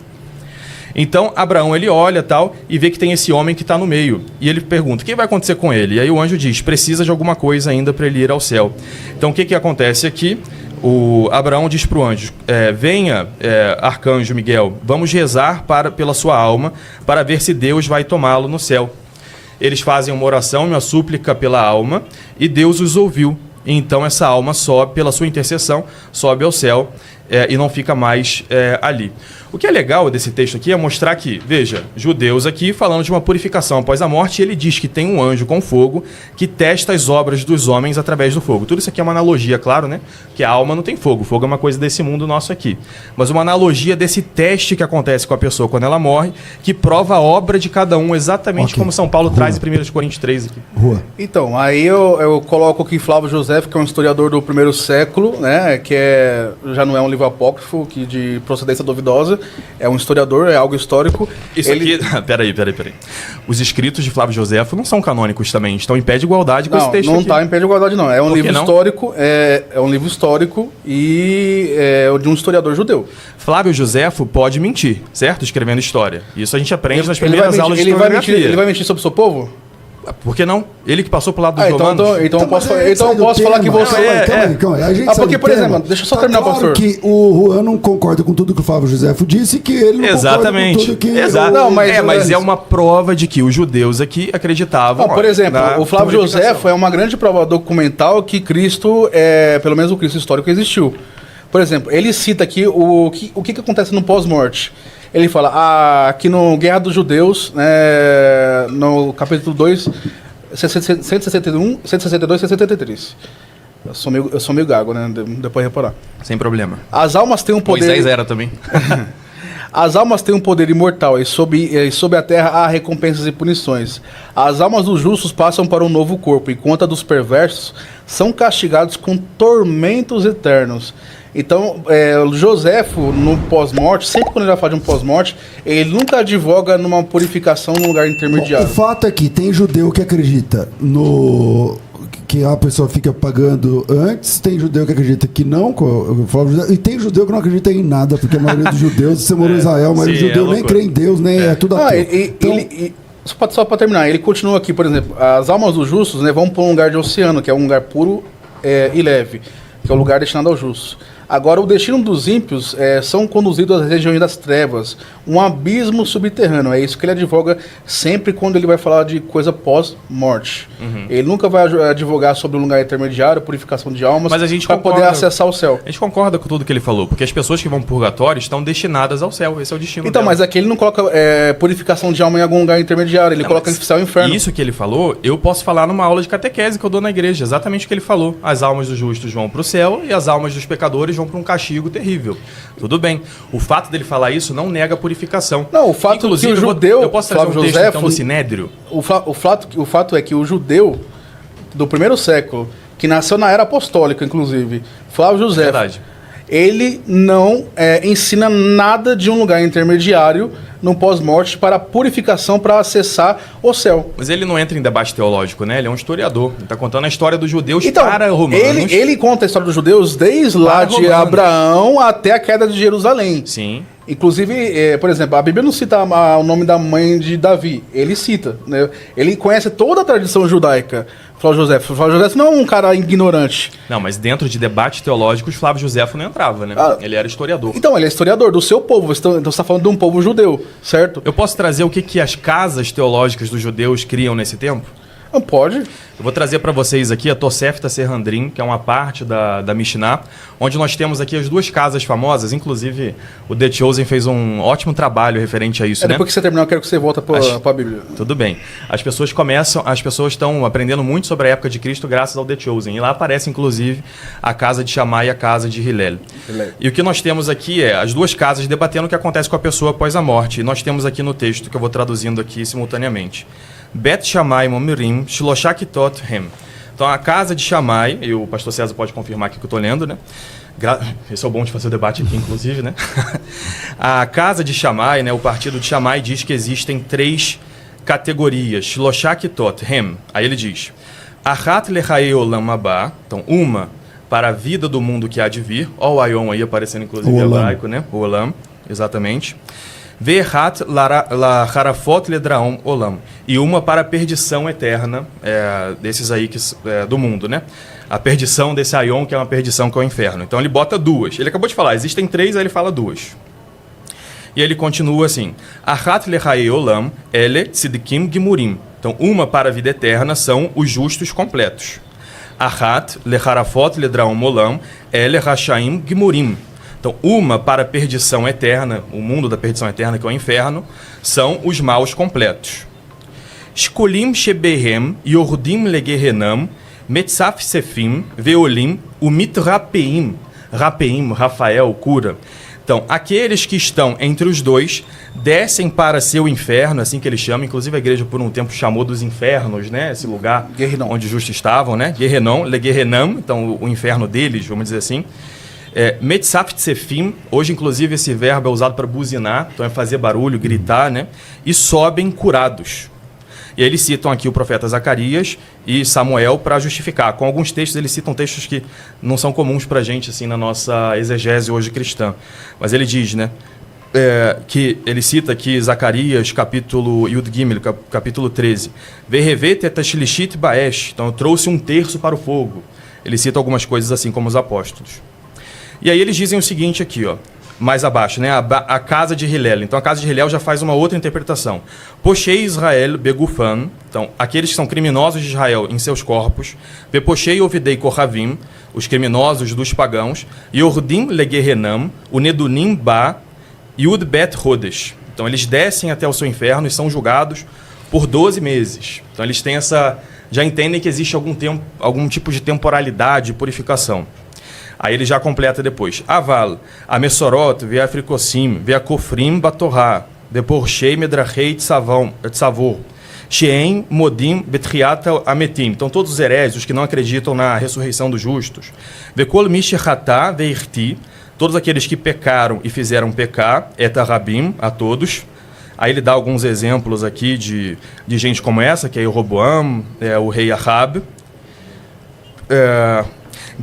Então, Abraão, ele olha tal e vê que tem esse homem que está no meio. E ele pergunta, o que vai acontecer com ele? E aí o anjo diz, precisa de alguma coisa ainda para ele ir ao céu. Então, o que acontece aqui? O Abraão diz para o anjo, venha, arcanjo Miguel, vamos rezar pela sua alma, para ver se Deus vai tomá-lo no céu. Eles fazem uma oração, uma súplica pela alma, e Deus os ouviu. Então essa alma sobe, pela sua intercessão, sobe ao céu, e não fica mais ali. O que é legal desse texto aqui é mostrar que, veja, judeus aqui falando de uma purificação após a morte, e ele diz que tem um anjo com fogo que testa as obras dos homens através do fogo. Tudo isso aqui é uma analogia, claro, né? Que a alma não tem fogo. Fogo é uma coisa desse mundo nosso aqui. Mas uma analogia desse teste que acontece com a pessoa quando ela morre, que prova a obra de cada um, exatamente como São Paulo traz em 1 Coríntios 3 aqui. Então, aí eu coloco aqui Flávio Josefo, que é um historiador do primeiro século, né? Que já não é um livro apócrifo, que de procedência duvidosa. É um historiador, é algo histórico. Isso aqui... Peraí. Os escritos de Flávio Josefo não são canônicos também, estão em pé de igualdade com esse texto aqui. Não está em pé de igualdade, não. É um livro histórico, é um livro histórico e de um historiador judeu. Flávio Josefo pode mentir, certo? Escrevendo história. Isso a gente aprende nas primeiras aulas de historiografia. Ele vai mentir sobre o seu povo? Por que não? Ele que passou pro lado dos romanos. Então eu posso falar que você... Porque, por exemplo, deixa eu só terminar, pastor. Que o Juan não concorda com tudo que o Flávio Josefo disse, que ele não concorda com tudo que... Exato. Mas é uma prova de que os judeus aqui acreditavam... Por exemplo, o Flávio Josefo é uma grande prova documental que Cristo, pelo menos o Cristo histórico, existiu. Por exemplo, ele cita aqui o que acontece no pós-morte. Ele fala, aqui no Guerra dos Judeus, no capítulo 2, 161, 162 e 173. Eu sou meio gago, né? Depois reparar. Sem problema. As almas têm um poder... Moisés era também. As almas têm um poder imortal e sob a terra há recompensas e punições. As almas dos justos passam para um novo corpo, enquanto a dos perversos são castigados com tormentos eternos. Então, Josefo, no pós-morte, sempre quando ele vai falar de um pós-morte, ele nunca advoga numa purificação num lugar intermediário. O fato é que tem judeu que acredita que a pessoa fica pagando antes, tem judeu que acredita que não, e tem judeu que não acredita em nada, porque a maioria dos judeus, você morou em Israel, a maioria dos judeus nem crê em Deus, nem é tudo ateu. Só para terminar, ele continua aqui, por exemplo, as almas dos justos vão para um lugar de oceano, que é um lugar puro e leve, que é o lugar destinado aos justos. Agora, o destino dos ímpios são conduzidos às regiões das trevas, um abismo subterrâneo. É isso que ele advoga sempre quando ele vai falar de coisa pós-morte. Uhum. Ele nunca vai advogar sobre um lugar intermediário, purificação de almas, para poder acessar o céu. A gente concorda com tudo que ele falou, porque as pessoas que vão para o purgatório estão destinadas ao céu. Esse é o destino Então, delas. mas aqui ele não coloca purificação de alma em algum lugar intermediário, ele coloca céu e inferno. Isso que ele falou, eu posso falar numa aula de catequese que eu dou na igreja. Exatamente o que ele falou. As almas dos justos vão para o céu e as almas dos pecadores vão para um castigo terrível. Tudo bem. O fato dele falar isso não nega a purificação. Não, o fato inclusive, que o judeu... Eu posso trazer um texto então, do Sinédrio? O fato é que o judeu do primeiro século, que nasceu na era apostólica, inclusive, Flávio Josefo, ele não ensina nada de um lugar intermediário no pós-morte para purificação, para acessar o céu. Mas ele não entra em debate teológico, né? Ele é um historiador. Ele está contando a história dos judeus então, para romanos. Ele conta a história dos judeus desde lá de Abraão até a queda de Jerusalém. Sim. Inclusive, por exemplo, a Bíblia não cita o nome da mãe de Davi. Ele cita, né? Ele conhece toda a tradição judaica. Flávio Josefo não é um cara ignorante. Não, mas dentro de debates teológicos, Flávio Josefo não entrava, né? Ele era historiador. Então, ele é historiador do seu povo. Então, você está falando de um povo judeu, certo? Eu posso trazer o que as casas teológicas dos judeus criam nesse tempo? Não pode. Eu vou trazer para vocês aqui a Tosefta Serhandrim, que é uma parte da Mishnah, onde nós temos aqui as duas casas famosas. Inclusive, o The Chosen fez um ótimo trabalho referente a isso, né? Depois que você terminar, eu quero que você volte para a Bíblia. Tudo bem. As pessoas estão aprendendo muito sobre a época de Cristo graças ao The Chosen. E lá aparece, inclusive, a casa de Shammai e a casa de Hillel. E o que nós temos aqui é as duas casas debatendo o que acontece com a pessoa após a morte. E nós temos aqui no texto, que eu vou traduzindo aqui simultaneamente. Bet Shammai Momirim Shloshak-tot Hem. Então, a casa de Shammai, e o pastor César pode confirmar aqui que eu estou lendo, né? Esse é o bom de fazer o debate aqui, inclusive, né? A casa de Shammai, né? O partido de Shammai diz que existem 3 categorias. Shloshak-tot Hem. Aí ele diz: Achat lechaei olam haba. Então, uma para a vida do mundo que há de vir. Ó o Ayon aí aparecendo, inclusive, em hebraico, né? O Olam, exatamente. Ve'hat lacharafot ledraon olam. E uma para a perdição eterna desses aí do mundo, né? A perdição desse Aion, que é uma perdição que é o inferno. Então ele bota 2. Ele acabou de falar, existem 3, aí ele fala 2. E ele continua assim: Achat lechaei olam ele tzidkim gimurim. Então uma para a vida eterna são os justos completos. Achat lecharafot ledraon olam ele rashaim gimurim. Então, uma para a perdição eterna, o mundo da perdição eterna, que é o inferno, são os maus completos. Shkolim shebehem, yordim legehenam, metzaf sefim, veolim, umit rapeim. Rapeim, Rafael, cura. Então, aqueles que estão entre os dois descem para seu inferno, assim que eles chamam. Inclusive, a igreja, por um tempo, chamou dos infernos, né? Esse lugar onde os justos estavam, né? Gehenom, legehenam, então o inferno deles, vamos dizer assim. Metzaf tsefim, hoje, inclusive, esse verbo é usado para buzinar, então é fazer barulho, gritar, né? E sobem curados. E aí eles citam aqui o profeta Zacarias e Samuel para justificar. Com alguns textos, eles citam textos que não são comuns para a gente, assim, na nossa exegese hoje cristã. Mas ele diz, né, que ele cita aqui Zacarias, capítulo Yud Gimel, capítulo 13. Vehevet etashilishit baesh. Então, eu trouxe um terço para o fogo. Ele cita algumas coisas assim como os apóstolos. E aí eles dizem o seguinte aqui, ó. Mais abaixo, né? A casa de Hillel. Então, a casa de Hillel já faz uma outra interpretação. Poshei Israel begufan. Então, aqueles que são criminosos de Israel em seus corpos. Veposhei ovidei kohavim. Os criminosos dos pagãos. Yordim legehenam. Unedunim ba. Yud bet rodesh. Então, eles descem até o seu inferno e são julgados por 12 meses. Então, eles têm essa... Já entendem que existe algum tipo de temporalidade, purificação. Aí ele já completa depois. Aval, a Messorot, via Fricossim, via Kofrim, Batorá, Deporchei, Medrachei, Tzavor, Sheem, Modim, Betriata, Ametim. Então todos os herésios, os que não acreditam na ressurreição dos justos. Vekol Mishechatá, Veirti, todos aqueles que pecaram e fizeram pecar, Etarabim, a todos. Aí ele dá alguns exemplos aqui de gente como essa, que é o Roboam, o rei Ahab.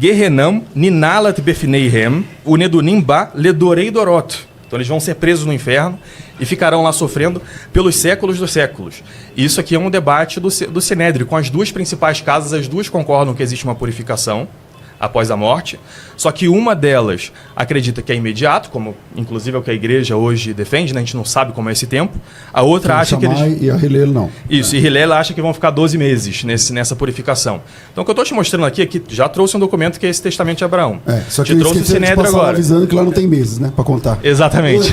Gehenam, Ninalat Befineihem, Unedunim Ba, Ledorei Dorot. Então eles vão ser presos no inferno e ficarão lá sofrendo pelos séculos dos séculos. E isso aqui é um debate do Sinédrio. Com as duas principais casas, as duas concordam que existe uma purificação após a morte, só que uma delas acredita que é imediato, como inclusive é o que a igreja hoje defende, né? A gente não sabe como é esse tempo. A outra acha que eles... E a Hillel não. Isso, e Hillel acha que vão ficar 12 meses nessa purificação. Então o que eu estou te mostrando aqui é que já trouxe um documento que é esse Testamento de Abraão. Só que eu trouxe o Sinédrio agora. Avisando que lá não tem meses, né? Para contar. Exatamente.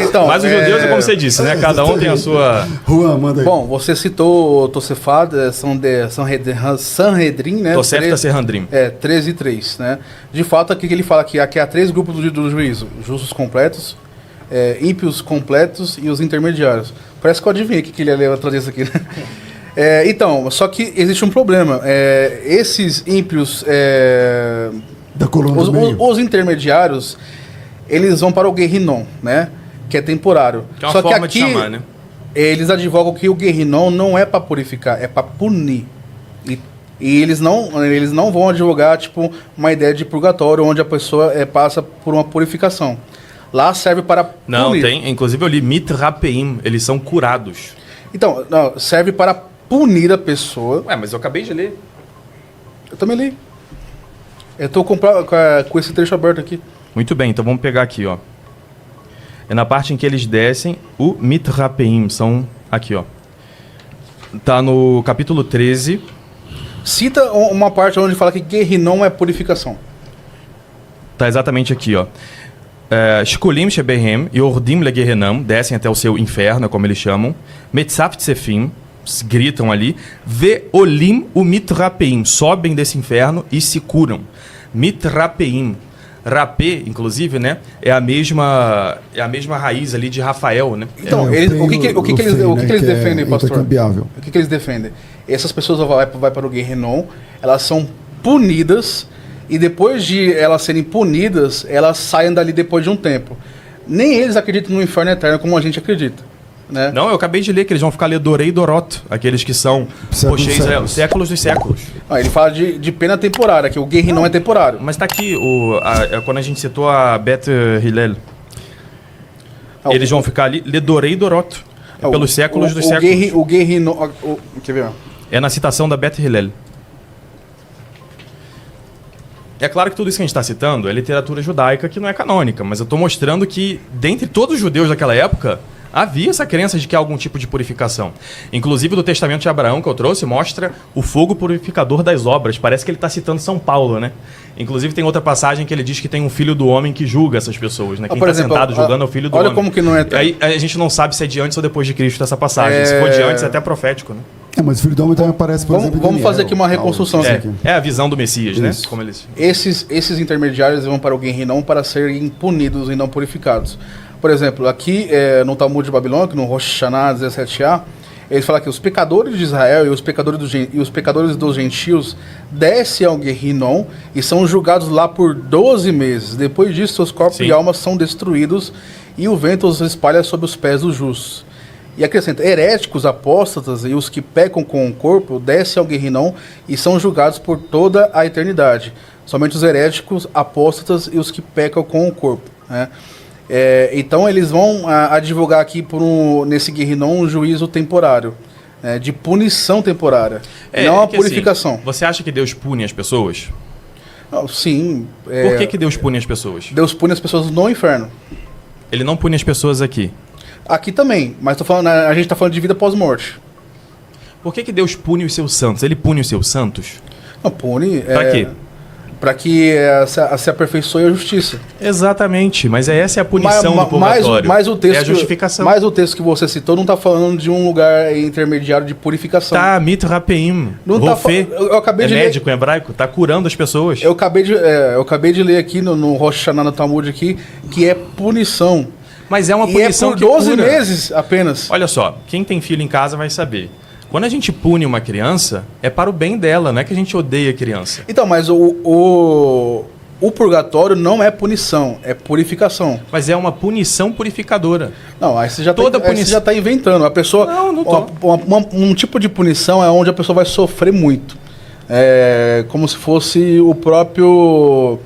Então, mas os judeus, como você disse, né? Cada um tem a sua... Juan, manda aí. Bom, você citou Tosefat, Sanhedrin, né? Tosefta Serhandrim. 13 e 3. Né? De fato, aqui que ele fala que aqui há 3 grupos do juízo: justos completos, ímpios completos e os intermediários. Parece que eu adivinhei que ele ia trazer isso aqui. Né? Então, só que existe um problema. Esses ímpios, da coluna do meio. os intermediários, eles vão para o Gehinom, né? Que é temporário. Que é uma só forma que aqui, de chamar, né? Eles advogam que o Gehinom não é para purificar, é para punir. E eles não vão advogar tipo uma ideia de purgatório onde a pessoa passa por uma purificação. Lá serve para punir. Não, tem. Inclusive eu li Mitrapeim. Eles são curados. Então, não, serve para punir a pessoa. Ué, mas eu acabei de ler. Eu também li. Eu estou com esse trecho aberto aqui. Muito bem, então vamos pegar aqui, ó. É na parte em que eles descem o Mitrapeim. São aqui, ó. Tá no capítulo 13... Cita uma parte onde fala que Gehinom é purificação. Tá exatamente aqui, ó. Shkolim shebehem, yordim legehenam, descem até o seu inferno, como eles chamam. Metzaf tsefim, gritam ali. Veolim o mitrapeim, sobem desse inferno e se curam. Mitrapeim. Rapé, inclusive, né, é a mesma raiz ali de Rafael, né? Então, o que eles defendem, pastor? O que eles defendem? Essas pessoas vai para o Gehinom, elas são punidas e depois de elas serem punidas, elas saem dali depois de um tempo. Nem eles acreditam no inferno eterno como a gente acredita. Né? Não, eu acabei de ler que eles vão ficar Ledorei e Dorot, aqueles que são séculos dos séculos. Ele fala de pena temporária, que o Gehinom é temporário. Mas tá aqui, quando a gente citou a Beth Hillel, eles vão ficar ali Ledorei e Dorot, pelos séculos dos séculos. O Gehinom... Quer ver? É na citação da Beth Hillel. É claro que tudo isso que a gente está citando é literatura judaica que não é canônica, mas eu estou mostrando que, dentre todos os judeus daquela época, Havia essa crença de que há algum tipo de purificação. Inclusive, do Testamento de Abraão que eu trouxe, mostra o fogo purificador das obras. Parece que ele está citando São Paulo, né? Inclusive, tem outra passagem que ele diz que tem um filho do homem que julga essas pessoas, né? Quem está sentado julgando é o filho do homem. Olha como que não é... Aí a gente não sabe se é de antes ou depois de Cristo essa passagem. Se for de antes, é até profético, né? Mas o filho do homem também aparece, por exemplo, vamos fazer aqui uma reconstrução. É a visão do Messias, né? Isso. Como eles... Esses intermediários vão para o Guerrinom para serem punidos e não purificados. Por exemplo, aqui no Talmud de Babilônia, no Rosh Hashanah 17a, ele fala que os pecadores de Israel e os pecadores dos gentios descem ao Guerrinom e são julgados lá por 12 meses. Depois disso, seus corpos e almas são destruídos e o vento os espalha sob os pés dos justos. E acrescenta, heréticos, apóstatas e os que pecam com o corpo descem ao Guerrinom e são julgados por toda a eternidade. Somente os heréticos, apóstatas e os que pecam com o corpo, né? Então eles vão advogar aqui nesse Guerrinom um juízo temporário, de punição temporária, não a purificação. Assim, você acha que Deus pune as pessoas? Não, sim. Por que Deus pune as pessoas? Deus pune as pessoas no inferno. Ele não pune as pessoas aqui. Aqui também, mas a gente está falando de vida pós-morte. Por que Deus pune os seus santos? Ele pune os seus santos? Não, pune... Pra quê? Para que se aperfeiçoe a justiça. Exatamente, mas essa é a punição do purgatório. Mas o texto, é a justificação. Mas o texto que você citou não está falando de um lugar intermediário de purificação. Tá, mitrapeim. Rofê, eu acabei de médico em hebraico, tá curando as pessoas. Eu acabei de ler aqui no Rosh Hashanah, no Talmud aqui, que é punição. Mas é uma punição que é por 12 meses apenas. Olha só, quem tem filho em casa vai saber. Quando a gente pune uma criança, é para o bem dela, não é que a gente odeia a criança. Então, mas o purgatório não é punição, é purificação. Mas é uma punição purificadora. Não, aí você já está inventando. A pessoa, não tô. Um tipo de punição é onde a pessoa vai sofrer muito. É como se fosse o próprio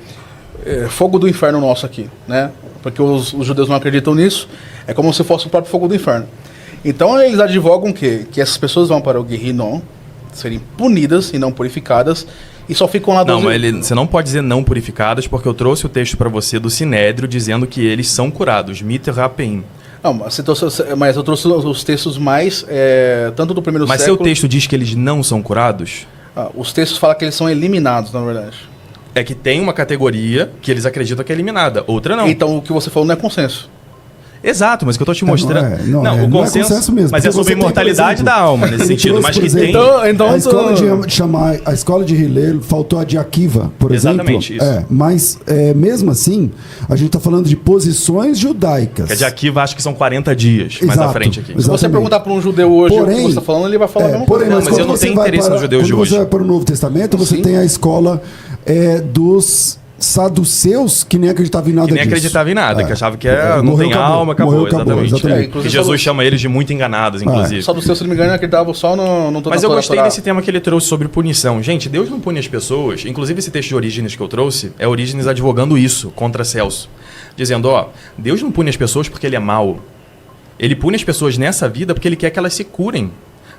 fogo do inferno nosso aqui, né? Porque os judeus não acreditam nisso. É como se fosse o próprio fogo do inferno. Então eles advogam que essas pessoas vão para o Guerrinom, serem punidas e não purificadas, e só ficam lá... Não, mas você não pode dizer não purificadas, porque eu trouxe o texto para você do Sinédrio dizendo que eles são curados, mitrapeim. Não, mas eu trouxe os textos mais, tanto do primeiro século... Mas seu texto diz que eles não são curados? Os textos falam que eles são eliminados, na verdade. É que tem uma categoria que eles acreditam que é eliminada, outra não. Então o que você falou não é consenso. Exato, mas o que eu tô te mostrando... Não, o consenso, é consenso mesmo. Mas é sobre a imortalidade da alma, nesse sentido. Mas que tem... Então, a escola de Hillel faltou a de Akiva, por Exatamente, exemplo. isso. Mas, mesmo assim, a gente está falando de posições judaicas. Que a de Akiva acho que são 40 dias, mais à frente aqui. Exatamente. Se você perguntar para um judeu hoje o que você está falando, ele vai falar a mesma coisa. Mas eu não tenho interesse nos judeus de hoje. Quando você vai para o Novo Testamento, você tem a escola dos... saduceus que nem acreditavam em nada disso. Que nem acreditava em nada, que achava que não tem alma, acabou. Exatamente. Que Jesus chama eles de muito enganados, inclusive. Saduceus, se não me engano, acreditavam só no Mas eu gostei desse tema que ele trouxe sobre punição. Gente, Deus não pune as pessoas. Inclusive esse texto de Orígenes que eu trouxe, é Orígenes advogando isso contra Celso. Dizendo, Deus não pune as pessoas porque ele é mau. Ele pune as pessoas nessa vida porque ele quer que elas se curem.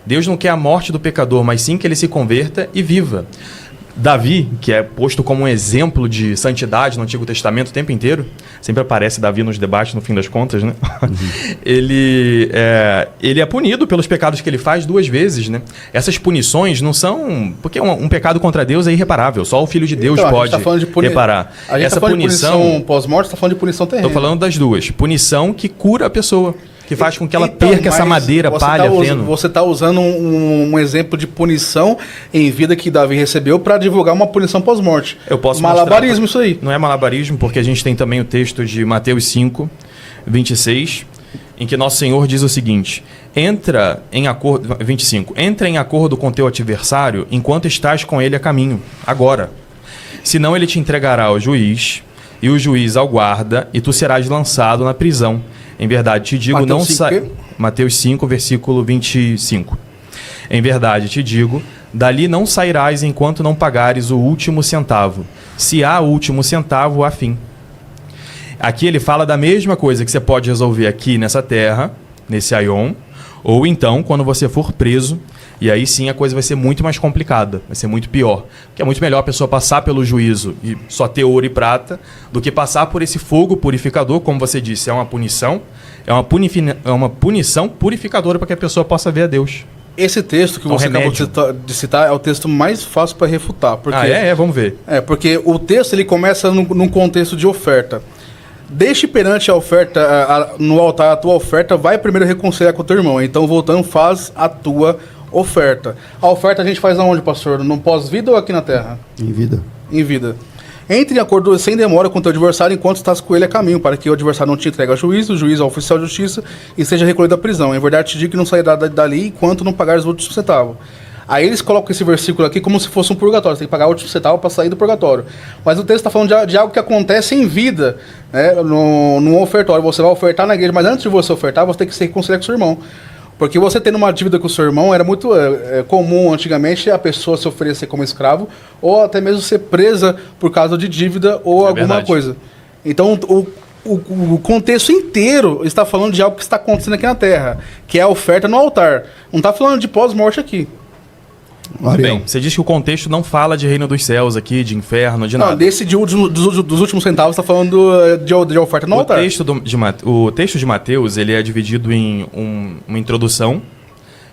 Deus não quer a morte do pecador, mas sim que ele se converta e viva. Davi, que é posto como um exemplo de santidade no Antigo Testamento o tempo inteiro, sempre aparece Davi nos debates, no fim das contas, né? Ele é punido pelos pecados que ele faz 2 vezes, né? Essas punições não são... Porque um pecado contra Deus é irreparável, só o Filho de Deus pode reparar. A gente está falando de punição pós-morte, está falando de punição terrena. Estou falando das duas. Punição que cura a pessoa, que faz com que ela perca essa madeira, palha, feno. Você está usando um exemplo de punição em vida que Davi recebeu para divulgar uma punição pós-morte. Eu posso malabarismo isso aí. Não é malabarismo, porque a gente tem também o texto de Mateus 5, 26, em que Nosso Senhor diz o seguinte: 25. Entra em acordo com teu adversário enquanto estás com ele a caminho, agora. Senão ele te entregará ao juiz, e o juiz ao guarda, e tu serás lançado na prisão. Em verdade te digo, Mateus 5, versículo 25. Em verdade te digo, dali não sairás enquanto não pagares o último centavo. Se há último centavo, há fim. Aqui ele fala da mesma coisa que você pode resolver aqui nessa terra, nesse aion, Ou então, quando você for preso, e aí sim a coisa vai ser muito mais complicada, vai ser muito pior. Porque é muito melhor a pessoa passar pelo juízo e só ter ouro e prata, do que passar por esse fogo purificador, como você disse, é uma punição, é uma punição purificadora para que a pessoa possa ver a Deus. Esse texto que você acabou de citar é o texto mais fácil para refutar. Porque, vamos ver. Porque o texto ele começa num contexto de oferta. Deixe perante a oferta, no altar a tua oferta, vai primeiro reconciliar com o teu irmão. Então, voltando, faz a tua oferta. A oferta a gente faz aonde, pastor? No pós-vida ou aqui na terra? Em vida. Em vida. Entre em acordo sem demora com o teu adversário enquanto estás com ele a caminho, para que o adversário não te entregue ao juiz, o juiz ao oficial de justiça e seja recolhido à prisão. Em verdade te digo que não sairá dali enquanto não pagares o último centavo. Aí eles colocam esse versículo aqui como se fosse um purgatório. Você tem que pagar o último centavo para sair do purgatório. Mas o texto está falando de algo que acontece em vida, né? No ofertório. Você vai ofertar na igreja, mas antes de você ofertar, você tem que se reconciliar com o seu irmão. Porque você tendo uma dívida com o seu irmão, era muito comum antigamente a pessoa se oferecer como escravo ou até mesmo ser presa por causa de dívida ou alguma verdade. coisa. Então, o contexto inteiro está falando de algo que está acontecendo aqui na Terra, que é a oferta no altar. Não está falando de pós-morte aqui. Bem, você diz que o contexto não fala de reino dos céus aqui, de inferno, de nada. Não, dos últimos centavos está falando de oferta no altar. O texto de Mateus ele é dividido em uma introdução,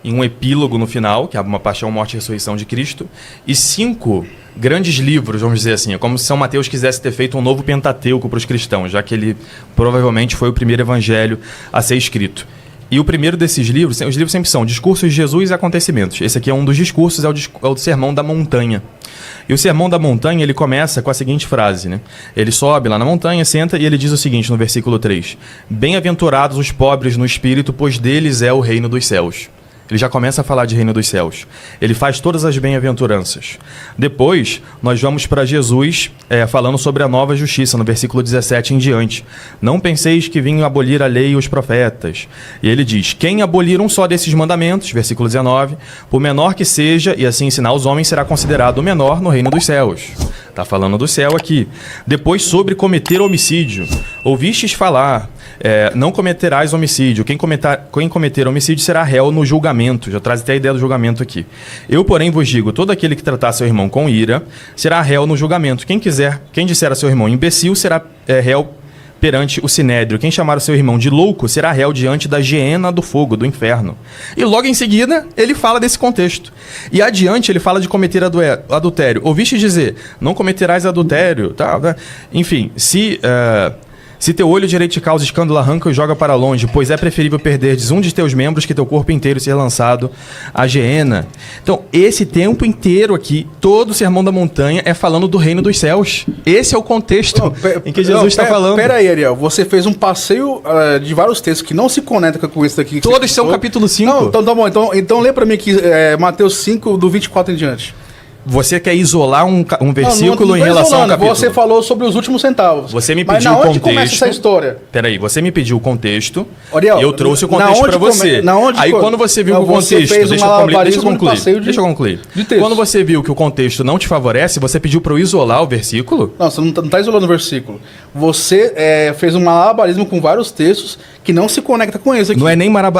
em um epílogo no final, que é uma paixão, morte e ressurreição de Cristo, e 5 grandes livros, vamos dizer assim. É como se São Mateus quisesse ter feito um novo Pentateuco para os cristãos, já que ele provavelmente foi o primeiro evangelho a ser escrito. E o primeiro desses livros, os livros sempre são Discursos de Jesus e Acontecimentos. Esse aqui é um dos discursos, é o Sermão da Montanha. E o Sermão da Montanha, ele começa com a seguinte frase, né? Ele sobe lá na montanha, senta e ele diz o seguinte no versículo 3. Bem-aventurados os pobres no espírito, pois deles é o reino dos céus. Ele já começa a falar de reino dos céus. Ele faz todas as bem-aventuranças. Depois, nós vamos para Jesus falando sobre a nova justiça, no versículo 17 em diante. Não penseis que vim abolir a lei e os profetas. E ele diz, quem abolir um só desses mandamentos, versículo 19, por menor que seja, e assim ensinar os homens, será considerado o menor no reino dos céus. Está falando do céu aqui. Depois, sobre cometer homicídio. Ouvistes falar, não cometerás homicídio. Quem cometer homicídio será réu no julgamento. Já traz até a ideia do julgamento aqui. Eu, porém, vos digo, todo aquele que tratar seu irmão com ira, será réu no julgamento. Quem disser a seu irmão imbecil, será réu perante o sinédrio. Quem chamar o seu irmão de louco, será réu diante da hiena do fogo, do inferno. E logo em seguida, ele fala desse contexto. E adiante, ele fala de cometer adultério. Ouviste dizer, não cometerás adultério. Tá? Enfim, se teu olho direito te causa escândalo, arranca e joga para longe, pois é preferível perderdes um de teus membros que teu corpo inteiro ser lançado à geena. Então, esse tempo inteiro aqui, todo o Sermão da Montanha é falando do reino dos céus. Esse é o contexto em que Jesus está falando. Pera aí, Ariel, você fez um passeio de vários textos que não se conectam com isso daqui. Todos são capítulo 5. Não, então tá bom, então lê pra mim aqui, Mateus 5, do 24 em diante. Você quer isolar um versículo em relação ao capítulo? Você falou sobre os últimos centavos. Você me pediu o contexto. Mas começa essa história? Peraí, você me pediu o contexto, Ariel, e eu trouxe o contexto para você. Aí quando você viu que o contexto... Deixa eu concluir. Quando você viu que o contexto não te favorece, você pediu para eu isolar o versículo? Não, você não tá isolando o versículo. Você fez um malabarismo com vários textos que não se conecta com esse aqui.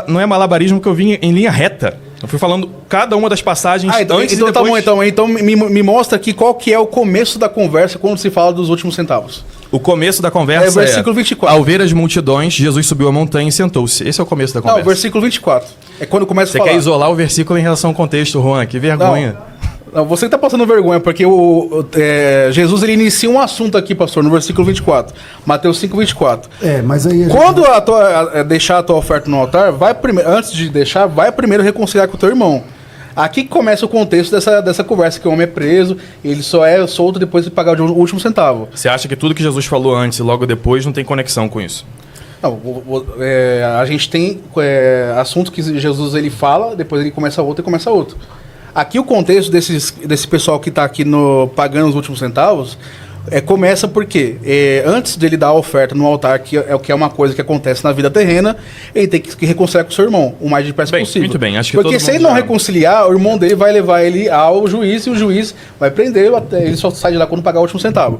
Não é malabarismo que eu vim em linha reta. Eu fui falando cada uma das passagens antes e depois... Tá bom, então me mostra aqui qual que é o começo da conversa quando se fala dos últimos centavos. O começo da conversa o versículo 24. Ao ver as multidões, Jesus subiu a montanha e sentou-se. Esse é o começo da conversa. Não, o versículo 24. É quando começa a falar. Você quer isolar o versículo em relação ao contexto, Juan? Que vergonha. Não, você está passando vergonha, porque Jesus ele inicia um assunto aqui, pastor, no versículo 24. Mateus 5, 24. Mas aí... Quando deixar a tua oferta no altar, antes de deixar, vai primeiro reconciliar com o teu irmão. Aqui que começa o contexto dessa conversa, que o homem é preso, ele só é solto depois de pagar o último centavo. Você acha que tudo que Jesus falou antes e logo depois não tem conexão com isso? Não, a gente tem assuntos que Jesus ele fala, depois ele começa outro e começa outro. Aqui o contexto desse pessoal que está aqui pagando os últimos centavos começa porque antes dele dar a oferta no altar, que é uma coisa que acontece na vida terrena, ele tem que reconciliar com o seu irmão o mais depressa possível. Muito bem, acho que porque se ele não reconciliar, o irmão dele vai levar ele ao juiz e o juiz vai prendê-lo, ele só sai de lá quando pagar o último centavo.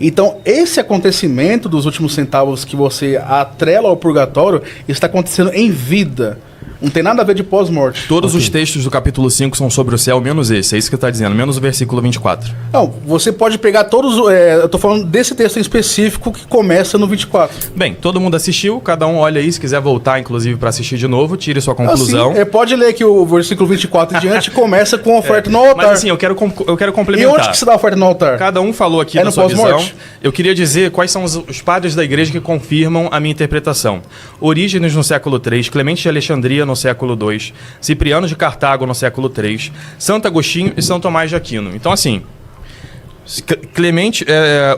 Então, esse acontecimento dos últimos centavos que você atrela ao purgatório está acontecendo em vida. Não tem nada a ver de pós-morte. Todos os textos do capítulo 5 são sobre o céu, menos esse. É isso que está dizendo, menos o versículo 24. Não, você pode pegar todos... eu tô falando desse texto em específico que começa no 24. Bem, todo mundo assistiu, cada um olha aí, se quiser voltar, inclusive, para assistir de novo, tire sua conclusão. Assim, pode ler que o versículo 24 em diante começa com oferta no altar. Mas assim, eu quero E complementar. onde que se dá a oferta no altar? Cada um falou aqui É da no sua visão. pós-morte? Eu queria dizer quais são os padres da igreja que confirmam a minha interpretação. Orígenes no século III, Clemente de Alexandria no século II, Cipriano de Cartago no século III, Santo Agostinho e São Tomás de Aquino. Então assim,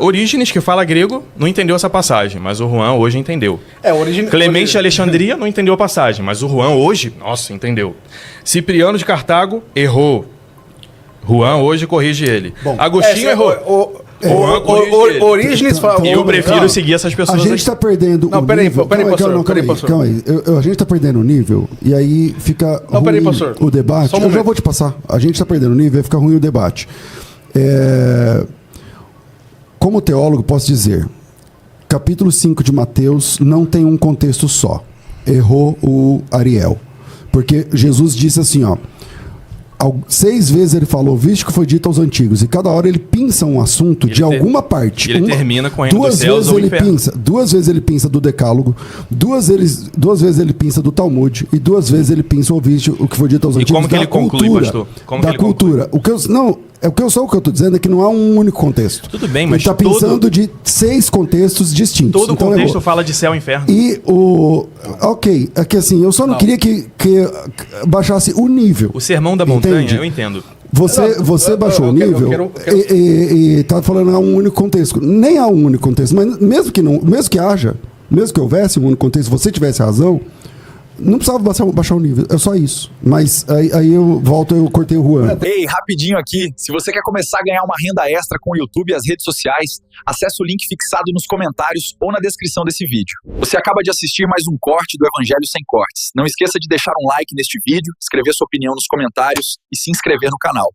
Orígenes, que fala grego, não entendeu essa passagem, mas o Juan hoje entendeu. Clemente de Alexandria não entendeu a passagem, mas o Juan hoje, nossa, entendeu. Cipriano de Cartago errou. Juan hoje corrige ele. Bom, Agostinho errou. Orígenes fala... Eu prefiro seguir essas pessoas. A gente está perdendo Não, o peraí, nível. pastor. Calma aí. A gente está perdendo o nível e aí fica Não, ruim peraí, pastor. o debate. Só um Eu já momento. vou te passar. A gente está perdendo o nível e fica ruim o debate. Como teólogo, posso dizer, capítulo 5 de Mateus não tem um contexto só. Errou o Ariel. Porque Jesus disse assim, ó... 6 vezes ele falou, visto que foi dito aos antigos, e cada hora ele pinça um assunto de alguma parte. Ele termina com o reino dos céus vezes ou ele inferno. pinça, 2 vezes ele pinça do Decálogo, 2 vezes ele pinça do Talmud, e 2 vezes ele pinça o que foi dito aos antigos. E como que ele conclui, pastor? Como da que ele cultura. O que eu tô dizendo é que não há um único contexto. Tudo bem, mas ele está pensando de 6 contextos distintos. Todo então, contexto fala de céu e inferno. E ok, é que assim, eu só não queria que baixasse o nível. O sermão da montanha, Entende? eu entendo. Você baixou o nível e tá falando há um único contexto. Nem há um único contexto, mas mesmo que houvesse um único contexto, se você tivesse razão, não precisava baixar o nível, é só isso. Mas aí eu cortei o Juan. Ei, rapidinho aqui, se você quer começar a ganhar uma renda extra com o YouTube e as redes sociais, acesse o link fixado nos comentários ou na descrição desse vídeo. Você acaba de assistir mais um corte do Evangelho Sem Cortes. Não esqueça de deixar um like neste vídeo, escrever sua opinião nos comentários e se inscrever no canal.